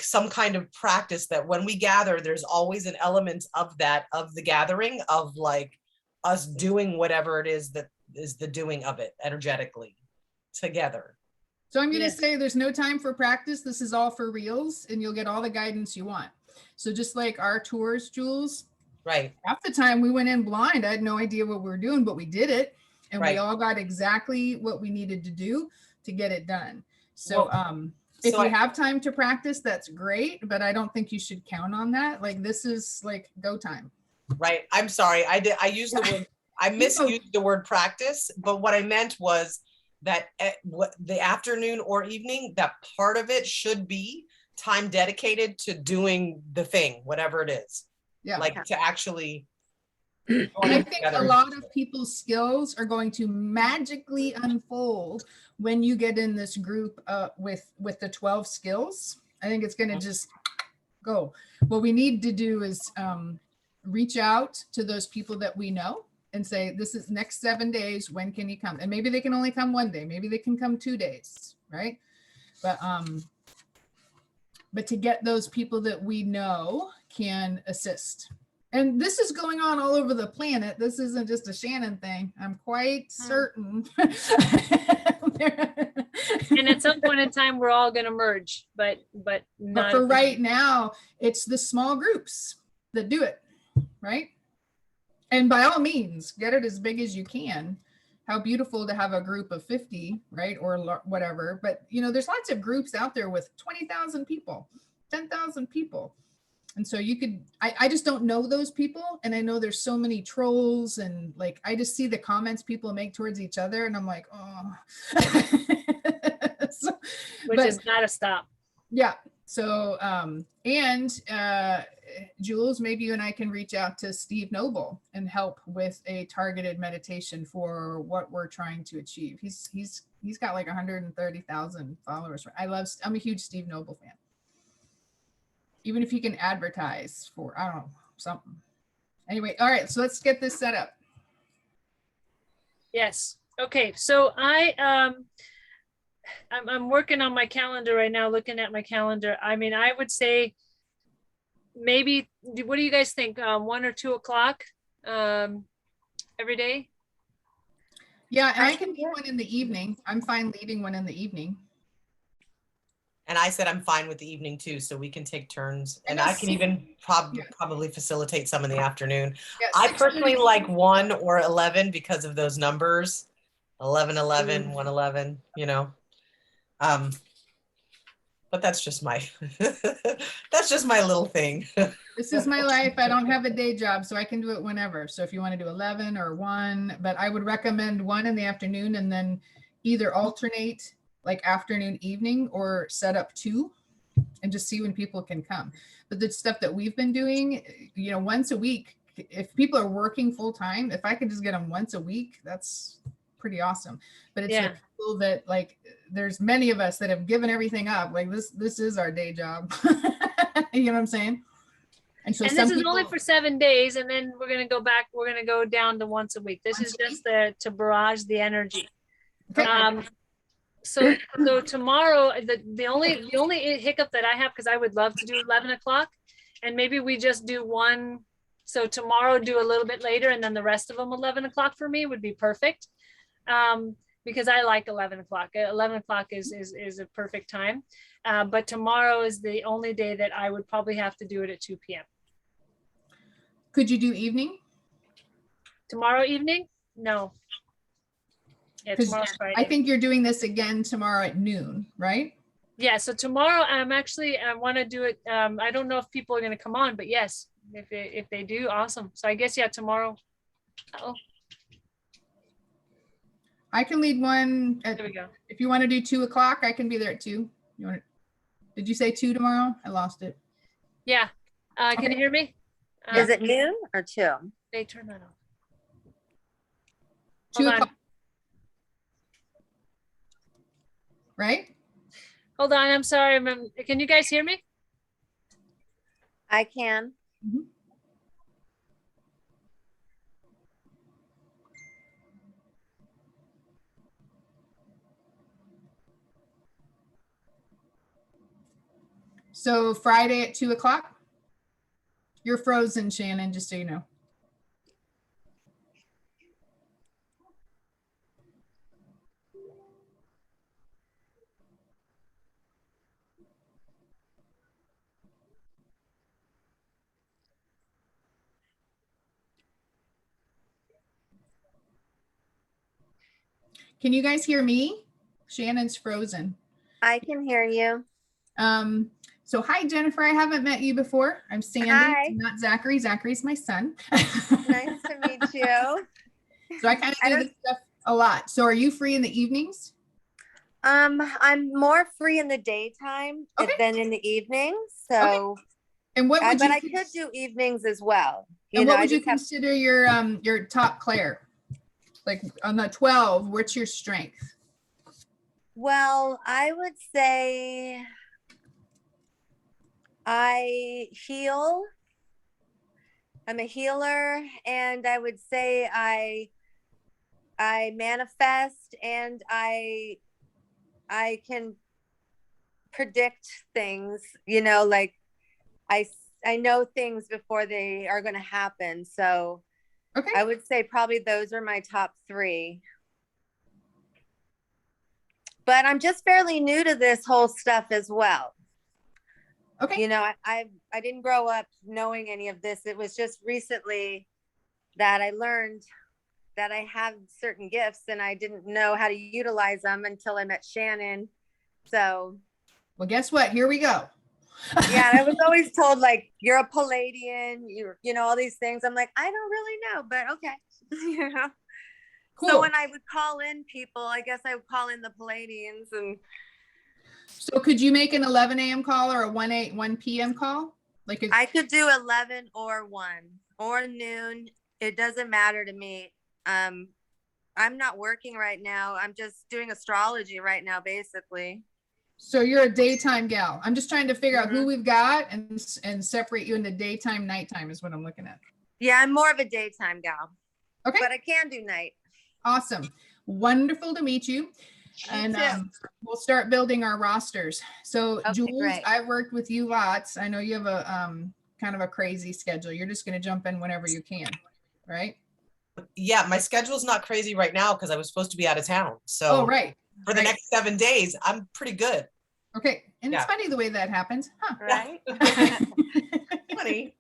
some kind of practice that when we gather, there's always an element of the gathering of like us doing whatever it is that is the doing of it energetically together. So I'm going to say there's no time for practice. This is all for reals, and you'll get all the guidance you want. So just like our tours, Jules, right? Half the time we went in blind. I had no idea what we were doing, but we did it, and we all got exactly what we needed to do to get it done. So if you have time to practice, that's great, but I don't think you should count on that. Like this is like go time. Right. I'm sorry. I used the word, I misused the word practice, but what I meant was that the afternoon or evening, that part of it should be time dedicated to doing the thing, whatever it is. Yeah. Like to actually. I think a lot of people's skills are going to magically unfold when you get in this group with the 12 skills. I think it's going to just go. What we need to do is reach out to those people that we know and say, this is next 7 days. When can you come? And maybe they can only come 1 day. Maybe they can come 2 days, right? But to get those people that we know can assist. And this is going on all over the planet. This isn't just a Shannon thing. I'm quite certain. And at some point in time, we're all going to merge, but for right now, it's the small groups that do it, right? And by all means, get it as big as you can. How beautiful to have a group of 50, right? Or whatever. But, there's lots of groups out there with 20,000 people, 10,000 people. And so you could, I just don't know those people. And I know there's so many trolls and I just see the comments people make towards each other. And I'm like, oh. Which has got to stop. Yeah. So, Jules, maybe you and I can reach out to Steve Noble and help with a targeted meditation for what we're trying to achieve. He's got like 130,000 followers. I'm a huge Steve Noble fan. Even if he can advertise for, I don't know, something. Anyway, all right, so let's get this set up. Yes. Okay. So I'm working on my calendar right now, looking at my calendar. I mean, I would say maybe, what do you guys think? 1 or 2 o'clock every day? Yeah, and I can do one in the evening. I'm fine leading one in the evening. And I said I'm fine with the evening too, so we can take turns. And I can see. even probably facilitate some in the afternoon. Yeah, I 6:30. personally like 1 or 11 because of those numbers. 11, 11, 1, 11, you know. But that's just my that's just my little thing. This is my life. I don't have a day job, so I can do it whenever. So if you want to do 11 or 1, but I would recommend 1 in the afternoon and then either alternate like afternoon, evening, or set up 2 and just see when people can come. But the stuff that we've been doing, you know, once a week, if people are working full time, if I can just get them once a week, that's pretty awesome. But it's the people that, like, there's many of us that have given everything up. Like this is our day job. You know what I'm saying? And so this is only for 7 days, and then we're gonna go back. We're gonna go down to once a week. This is just to barrage the energy. Okay. So tomorrow, the only hiccup that I have, because I would love to do 11 o'clock, and maybe we just do 1. So tomorrow do a little bit later, and then the rest of them 11 o'clock for me would be perfect. Because I like 11 o'clock. 11 o'clock is a perfect time. But tomorrow is the only day that I would probably have to do it at 2 p.m. Could you do evening? Tomorrow evening? No. Yeah, tomorrow's Friday. I think you're doing this again tomorrow at noon, right? Yeah, so tomorrow I want to do it. I don't know if people are going to come on, but yes, if they do, awesome. So I guess, yeah, tomorrow. I can lead one. There we go. If you want to do 2 o'clock, I can be there at 2. Did you say 2 tomorrow? I lost it. Yeah. Can you hear me? Is it noon or 2? They turn that off. 2 o'clock. Right? Hold on. I'm sorry. Can you guys hear me? I can. Mm-hmm. So Friday at 2 o'clock? You're frozen, Shannon, just so you know. Can you guys hear me? Shannon's frozen. I can hear you. So hi, Jennifer. I haven't met you before. I'm Sandy, Hi. not Zachary. Zachary's my son. Nice to meet you. So I kind of do this stuff a lot. So are you free in the evenings? I'm more free in the daytime than in the evening. So, and what would I could do evenings as well. And what would you consider your top Claire? Like on the 12, what's your strength? Well, I would say I heal. I'm a healer, and I would say I manifest, and I can predict things, you know, like I know things before they are going to happen. So I would say probably those are my top 3. But I'm just fairly new to this whole stuff as well. Okay. You know, I didn't grow up knowing any of this. It was just recently that I learned that I have certain gifts, and I didn't know how to utilize them until I met Shannon. So. Well, guess what? Here we go. Yeah, I was always told, like, you're a Palladian, you know, all these things. I'm like, I don't really know, but okay. You know. Cool. So when I would call in people, I guess I would call in the Palladians. And so could you make an 11 a.m. call or a 1 p.m. call? Like I could do 11 or 1 or noon. It doesn't matter to me. I'm not working right now. I'm just doing astrology right now, basically. so you're a daytime gal. I'm just trying to figure out who Mhm. we've got and separate you into daytime, nighttime is what I'm looking at. Yeah, I'm more of a daytime gal, Okay, but I can do night. awesome. Wonderful to meet you. And too. we'll start building our rosters. So Okay, Jules, great. I've worked with you lots. I know you have a kind of a crazy schedule. You're just going to jump in whenever you can, right? Yeah, my schedule's not crazy right now because I was supposed to be out of town. So Oh, right. for the right. next 7 days, I'm pretty good. Okay. And it's Yeah. funny the way that happens, huh? Right? Funny.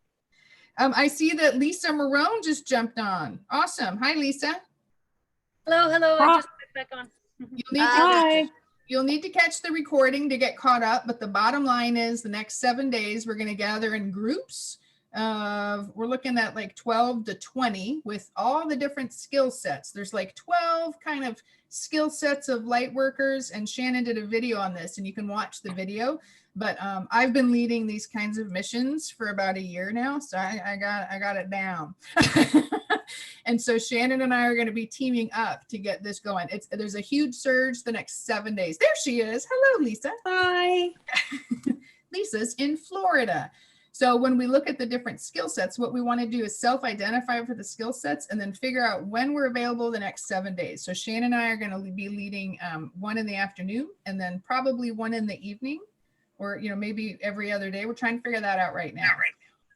I see that Lisa Marone just jumped on. Awesome. Hi, Lisa. Hello, hello. I just got back on. You'll need to catch the recording to get caught up, but the bottom line is the next 7 days, we're going to gather in groups of, we're looking at like 12 to 20 with all the different skill sets. There's like 12 kind of skill sets of light workers, and Shannon did a video on this and you can watch the video. But I've been leading these kinds of missions for about a year now, so I got it down. And so Shannon and I are going to be teaming up to get this going. There's a huge surge the next 7 days. There she is. Hello, Lisa. Hi. Lisa's in Florida. So when we look at the different skill sets, what we want to do is self-identify for the skill sets and then figure out when we're available the next 7 days. So Shannon and I are going to be leading one in the afternoon and then probably one in the evening, or maybe every other day. We're trying to figure that out right now.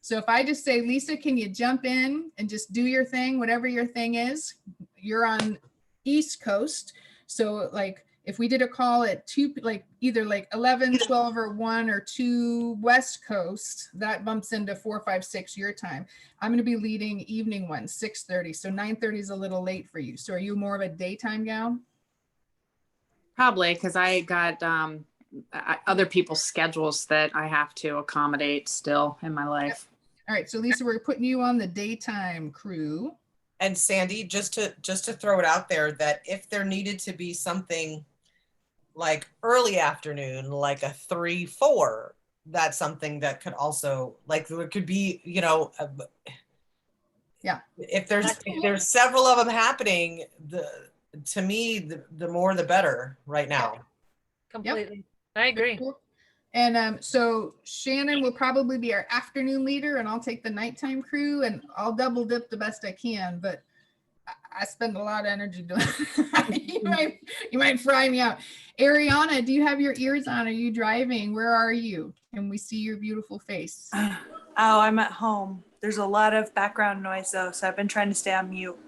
So if I just say, Lisa, can you jump in and just do your thing, whatever your thing is? You're on East Coast. So like if we did a call at 2, like either like 11, 12 or 1 or 2 West Coast, that bumps into 4, 5, 6 your time. I'm going to be leading evening one, 6:30. So 9:30 is a little late for you. So are you more of a daytime gal? Probably because I got other people's schedules that I have to accommodate still in my life. All right. So Lisa, we're putting you on the daytime crew. And Sandy, just to throw it out there, that if there needed to be something like early afternoon, like a 3, 4, that's something that could also, like, there could be, yeah, if there's several of them happening, to me, the more the better right now. Completely. Yep. I agree. And so Shannon will probably be our afternoon leader and I'll take the nighttime crew and I'll double dip the best I can, but I spend a lot of energy doing it. you might fry me out. Ariana, do you have your ears on? Are you driving? Where are you? Can we see your beautiful face? Oh, I'm at home. There's a lot of background noise though, so I've been trying to stay on mute.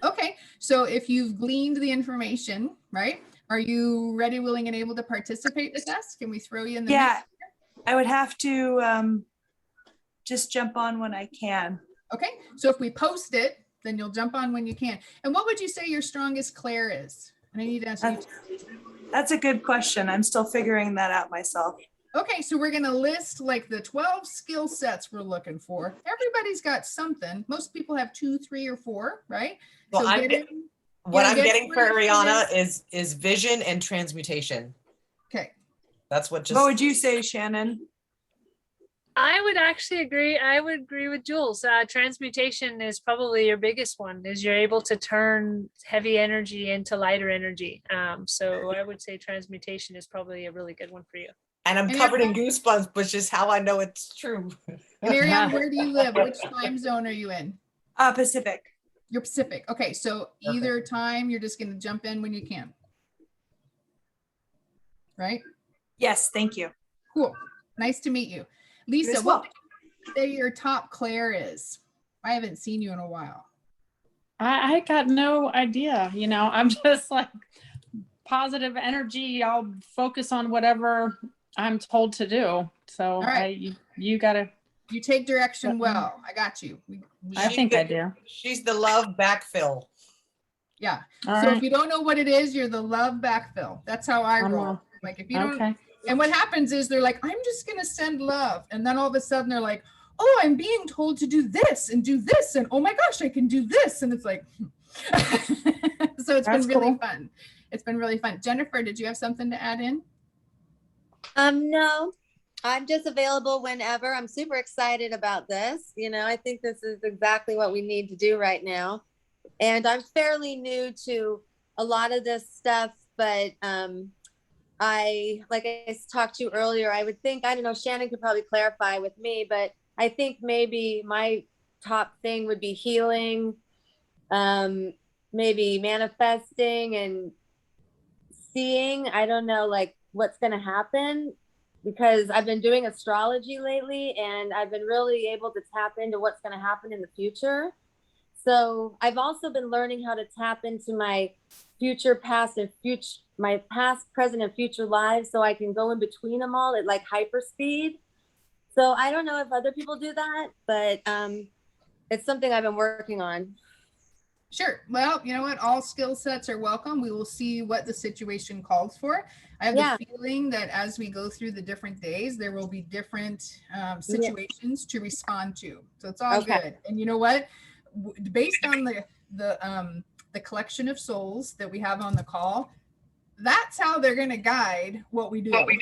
Okay, so if you've gleaned the information, right? Are you ready, willing, and able to participate with us? Can we throw you in the Yeah, mix? I would have to just jump on when I can. Okay, so if we post it, then you'll jump on when you can. And what would you say your strongest clair is? And I need to answer you. That's a good question. I'm still figuring that out myself. Okay, so we're going to list like the 12 skill sets we're looking for. Everybody's got something. Most people have 2, 3, or 4, right? Well, so what I'm getting for Ariana is vision and transmutation. Okay. That's what What would you say, Shannon? I would actually agree. I would agree with Jules. Transmutation is probably your biggest one, is you're able to turn heavy energy into lighter energy. So I would say transmutation is probably a really good one for you. And I'm covered in goosebumps, which is how I know it's true. Miriam, where do you live? Which time zone are you in? Pacific. You're Pacific. Okay, so either time, you're just going to jump in when you can. Right? Yes, thank you. Cool. Nice to meet you. Lisa, what would you say your top clair is? I haven't seen you in a while. I got no idea. I'm just like positive energy. I'll focus on whatever I'm told to do. So right. You take direction well. I got you. I think I do. She's the love backfill. Yeah. So if you don't know what it is, you're the love backfill. That's how I roll. Like if you don't, and what happens is they're like, I'm just going to send love. And then all of a sudden they're like, oh, I'm being told to do this and do this. And oh my gosh, I can do this. And it's like, so it's been really fun. It's been really fun. Jennifer, did you have something to add in? No. I'm just available whenever. I'm super excited about this. You know, I think this is exactly what we need to do right now. And I'm fairly new to a lot of this stuff, but like I talked to you earlier, I would think, I don't know, Shannon could probably clarify with me, but I think maybe my top thing would be healing, maybe manifesting and seeing. I don't know, like what's going to happen, because I've been doing astrology lately and I've been really able to tap into what's going to happen in the future. So I've also been learning how to tap into my future, past, and future, my past, present, and future lives, so I can go in between them all at like hyper speed. So I don't know if other people do that, but it's something I've been working on. Sure. Well, you know what? All skill sets are welcome. We will see what the situation calls for. I have the feeling that as we go through the different days, there will be different situations to respond to. So it's all good. And you know what? Based on the collection of souls that we have on the call, that's how they're going to guide what we do. Right?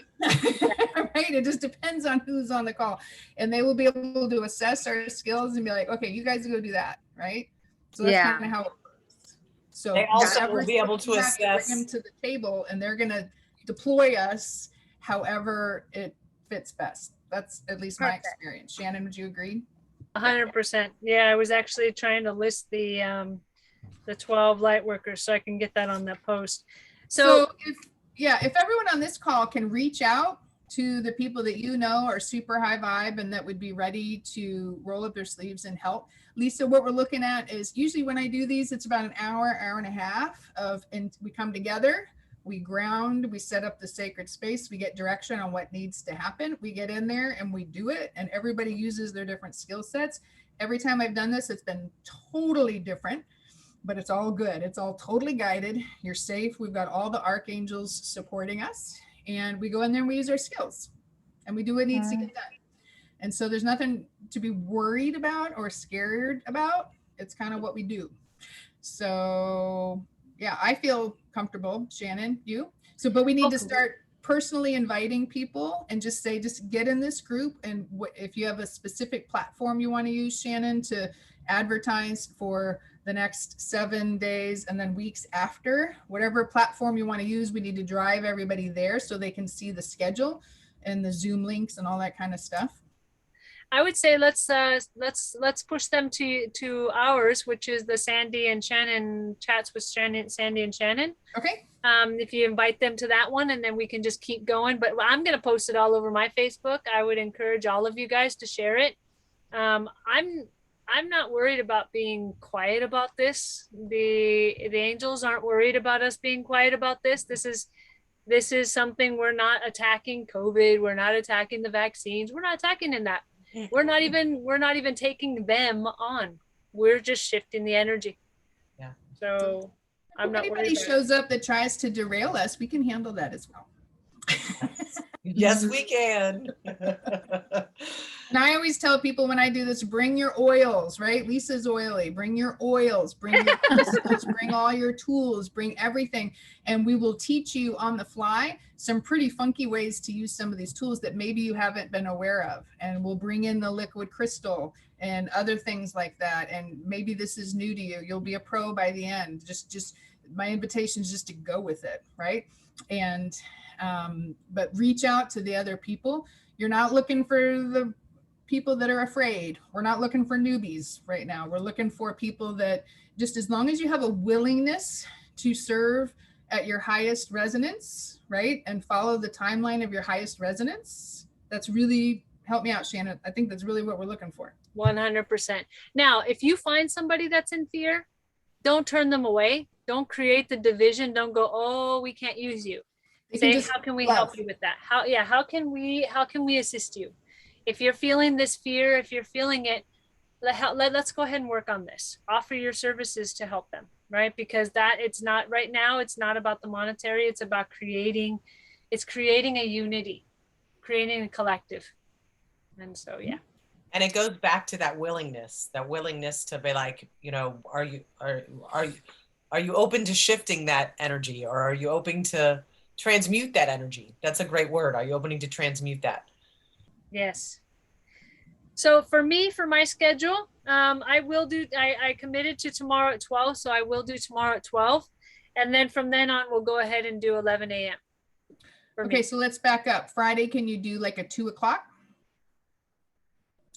It just depends on who's on the call, and they will be able to assess our skills and be like, okay, you guys go do that. Right. So that's kind of how it works. So they also will be able to assess, bring them to the table, and they're going to deploy us however it fits best. That's at least my experience. Shannon, would you agree? 100%. Yeah, I was actually trying to list the 12 light workers so I can get that on that post. So if everyone on this call can reach out to the people that you know are super high vibe and that would be ready to roll up their sleeves and help. Lisa, what we're looking at is usually when I do these, it's about an hour, hour and a half and we come together, we ground, we set up the sacred space, we get direction on what needs to happen. We get in there and we do it, and everybody uses their different skill sets. Every time I've done this, it's been totally different, but it's all good. It's all totally guided. You're safe. We've got all the archangels supporting us, and we go in there and we use our skills and we do what needs to get done. And so there's nothing to be worried about or scared about. It's kind of what we do. So yeah, I feel comfortable. Shannon, you? So, but we need to start personally inviting people and just say, just get in this group. And if you have a specific platform you want to use, Shannon, to advertise for the next 7 days and then weeks after, whatever platform you want to use, we need to drive everybody there so they can see the schedule and the Zoom links and all that kind of stuff. I would say let's push them to ours, which is the Sandy and Shannon chats with Sandy and Shannon. Okay. If you invite them to that one, and then we can just keep going. But I'm going to post it all over my Facebook. I would encourage all of you guys to share it. I'm not worried about being quiet about this. The angels aren't worried about us being quiet about this. This is something. We're not attacking COVID. We're not attacking the vaccines. We're not attacking in that. We're not even taking them on. We're just shifting the energy. Yeah. So I'm not worried. If anybody shows up that tries to derail us, we can handle that as well. Yes, we can. And I always tell people when I do this, bring your oils, right? Lisa's oily. Bring your oils, bring your crystals, bring all your tools, bring everything. And we will teach you on the fly some pretty funky ways to use some of these tools that maybe you haven't been aware of. And we'll bring in the liquid crystal and other things like that. And maybe this is new to you. You'll be a pro by the end. Just my invitation is just to go with it, right? And but reach out to the other people. You're not looking for the people that are afraid. We're not looking for newbies right now. We're looking for people that, just as long as you have a willingness to serve at your highest resonance, right? And follow the timeline of your highest resonance. That's really, help me out, Shannon. I think that's really what we're looking for. 100%. Now, if you find somebody that's in fear, don't turn them away. Don't create the division. Don't go, oh, we can't use you. Say, how can we help you with that? How can we assist you? If you're feeling this fear, if you're feeling it, let's go ahead and work on this. Offer your services to help them, right? Because it's not right now, it's not about the monetary, it's about creating a unity, creating a collective. And so, yeah. And it goes back to that willingness to be like, you know, are you open to shifting that energy, or are you open to transmute that energy? That's a great word. Are you opening to transmute that? Yes. So for me, for my schedule, I committed to tomorrow at 12. So I will do tomorrow at 12. And then from then on, we'll go ahead and do 11 a.m. Okay, so let's back up. Friday, can you do like a 2 o'clock?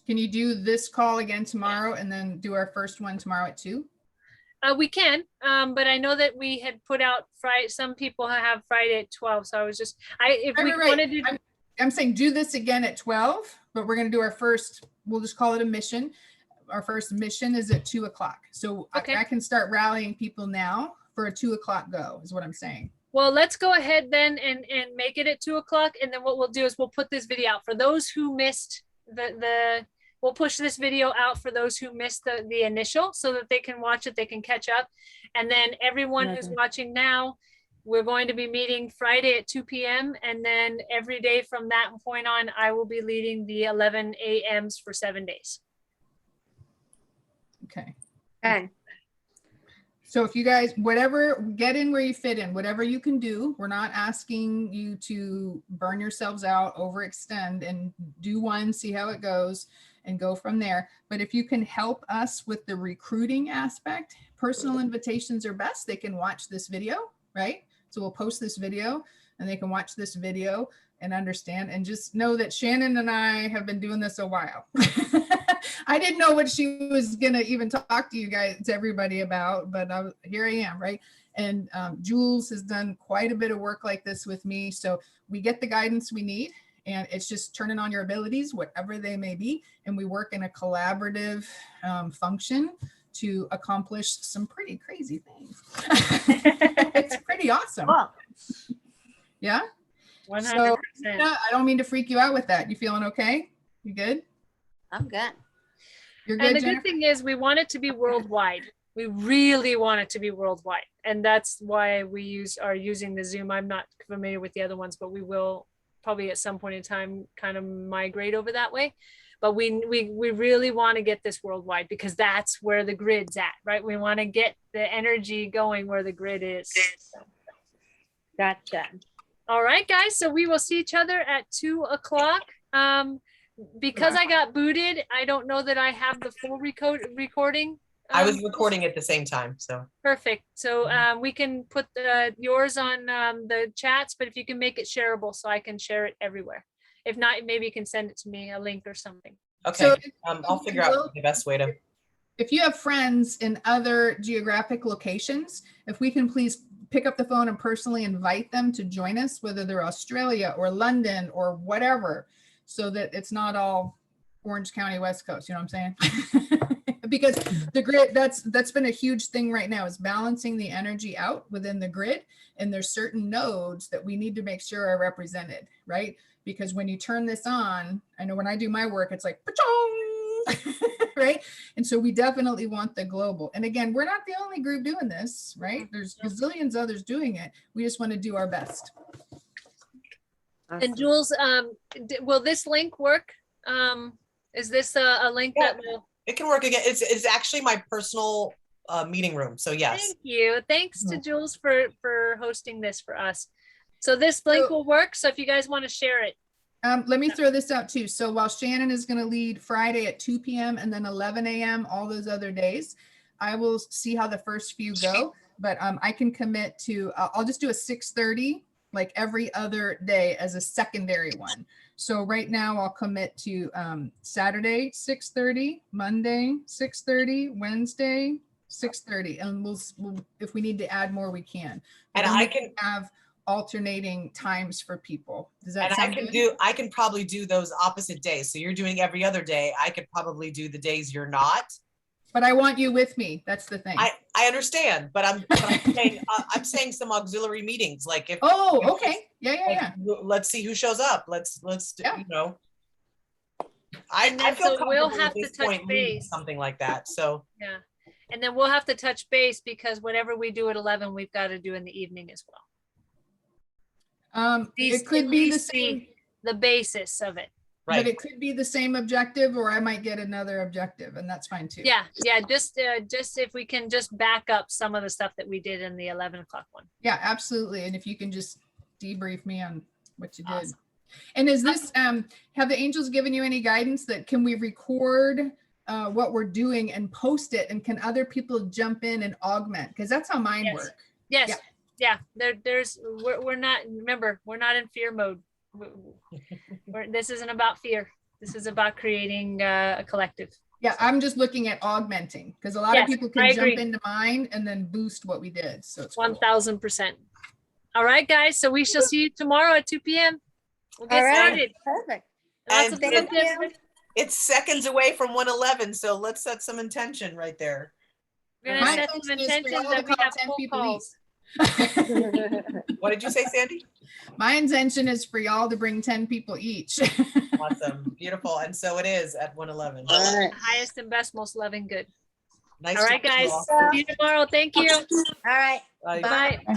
Can you do this call again tomorrow and then do our first one tomorrow at 2? We can, but I know that we had put out Friday. Some people have Friday at 12. So I was just, wanted to. I'm saying do this again at 12, but we're going to do our first, we'll just call it a mission. Our first mission is at 2 o'clock. So Okay. I can start rallying people now for a 2 o'clock go is what I'm saying. Well, let's go ahead then and make it at 2 o'clock. And then what we'll do is we'll put this video out for those who missed we'll push this video out for those who missed the initial so that they can watch it, they can catch up. And then everyone who's watching now, we're going to be meeting Friday at 2 p.m. And then every day from that point on, I will be leading the 11 a.m.s for 7 days. Okay. Okay. So if you guys, whatever, get in where you fit in, whatever you can do. We're not asking you to burn yourselves out, overextend, and do one, see how it goes, and go from there. But if you can help us with the recruiting aspect, personal invitations are best. They can watch this video, right? So we'll post this video and they can watch this video and understand, and just know that Shannon and I have been doing this a while. I didn't know what she was going to even talk to you guys, to everybody about, but here I am, right? And Jules has done quite a bit of work like this with me. So we get the guidance we need, and it's just turning on your abilities, whatever they may be. And we work in a collaborative function to accomplish some pretty crazy things. It's pretty awesome. Cool. Yeah. 100%. So, I don't mean to freak you out with that. You feeling okay? You good? I'm good. You're good, And the Jennifer? good thing is we want it to be worldwide. We really want it to be worldwide. And that's why we are using the Zoom. I'm not familiar with the other ones, but we will probably at some point in time kind of migrate over that way. But we really want to get this worldwide, because that's where the grid's at, right? We want to get the energy going where the grid is. So. Gotcha. All right, guys. So we will see each other at 2 o'clock. Because I got booted, I don't know that I have the full recording. I was recording at the same time, so. Perfect. So we can put yours on the chats, but if you can make it shareable so I can share it everywhere. If not, maybe you can send it to me, a link or something. Okay, so, I'll figure out the best way to. If you have friends in other geographic locations, if we can please pick up the phone and personally invite them to join us, whether they're Australia or London or whatever, so that it's not all Orange County, West Coast, you know what I'm saying? Because the grid, that's been a huge thing right now, is balancing the energy out within the grid. And there's certain nodes that we need to make sure are represented, right? Because when you turn this on, I know when I do my work, it's like, right? And so we definitely want the global. And again, we're not the only group doing this, right? There's gazillions others doing it. We just want to do our best. Awesome. And Jules, will this link work? Is this a link that will? It can work again. It's actually my personal meeting room. So yes. Thank you. Thanks to Jules for hosting this for us. So this link will work. So if you guys want to share it. Let me throw this out too. So while Shannon is going to lead Friday at 2 p.m. and then 11 a.m. all those other days, I will see how the first few go. But I can commit to, I'll just do a 6:30 like every other day as a secondary one. So right now I'll commit to Saturday 6:30, Monday 6:30, Wednesday 6:30, and we'll if we need to add more we can. And I can have alternating times for people. Does that and sound good? I can probably do those opposite days. So you're doing every other day. I could probably do the days you're not. But I want you with me. That's the thing. I understand, but I'm saying I'm saying some auxiliary meetings, like if. Oh, okay. Yeah. Let's see who shows up. Let's yeah. You know. I feel so we'll have to touch base. Something like that. So. Yeah, and then we'll have to touch base, because whatever we do at 11, we've got to do in the evening as well. It could be the same. The basis of it. Right. But it could be the same objective, or I might get another objective, and that's fine too. Yeah. Just if we can just back up some of the stuff that we did in the 11 o'clock one. Yeah, absolutely. And if you can just debrief me on what you did. And is this, have the angels given you any guidance that can we record what we're doing and post it? And can other people jump in and augment? Because that's how mine Yes. work. Yes. Yeah. We're not, remember, we're not in fear mode. This isn't about fear. This is about creating a collective. Yeah, I'm just looking at augmenting because a lot of people can jump into mine and then boost what we did. So it's 1000%. All right, guys. So we shall see you tomorrow at 2 p.m. We'll get started. Perfect. Lots of And fun. it's seconds away from 111, so let's set some intention right there. We're gonna set some intentions that we have full calls. What did you say, Sandy? My intention is for y'all to bring 10 people each. Awesome. Beautiful. And so it is at 111. All right. Highest and best, most loving good. Nice. All right, guys. See you tomorrow. Thank you. All right. Bye. Bye.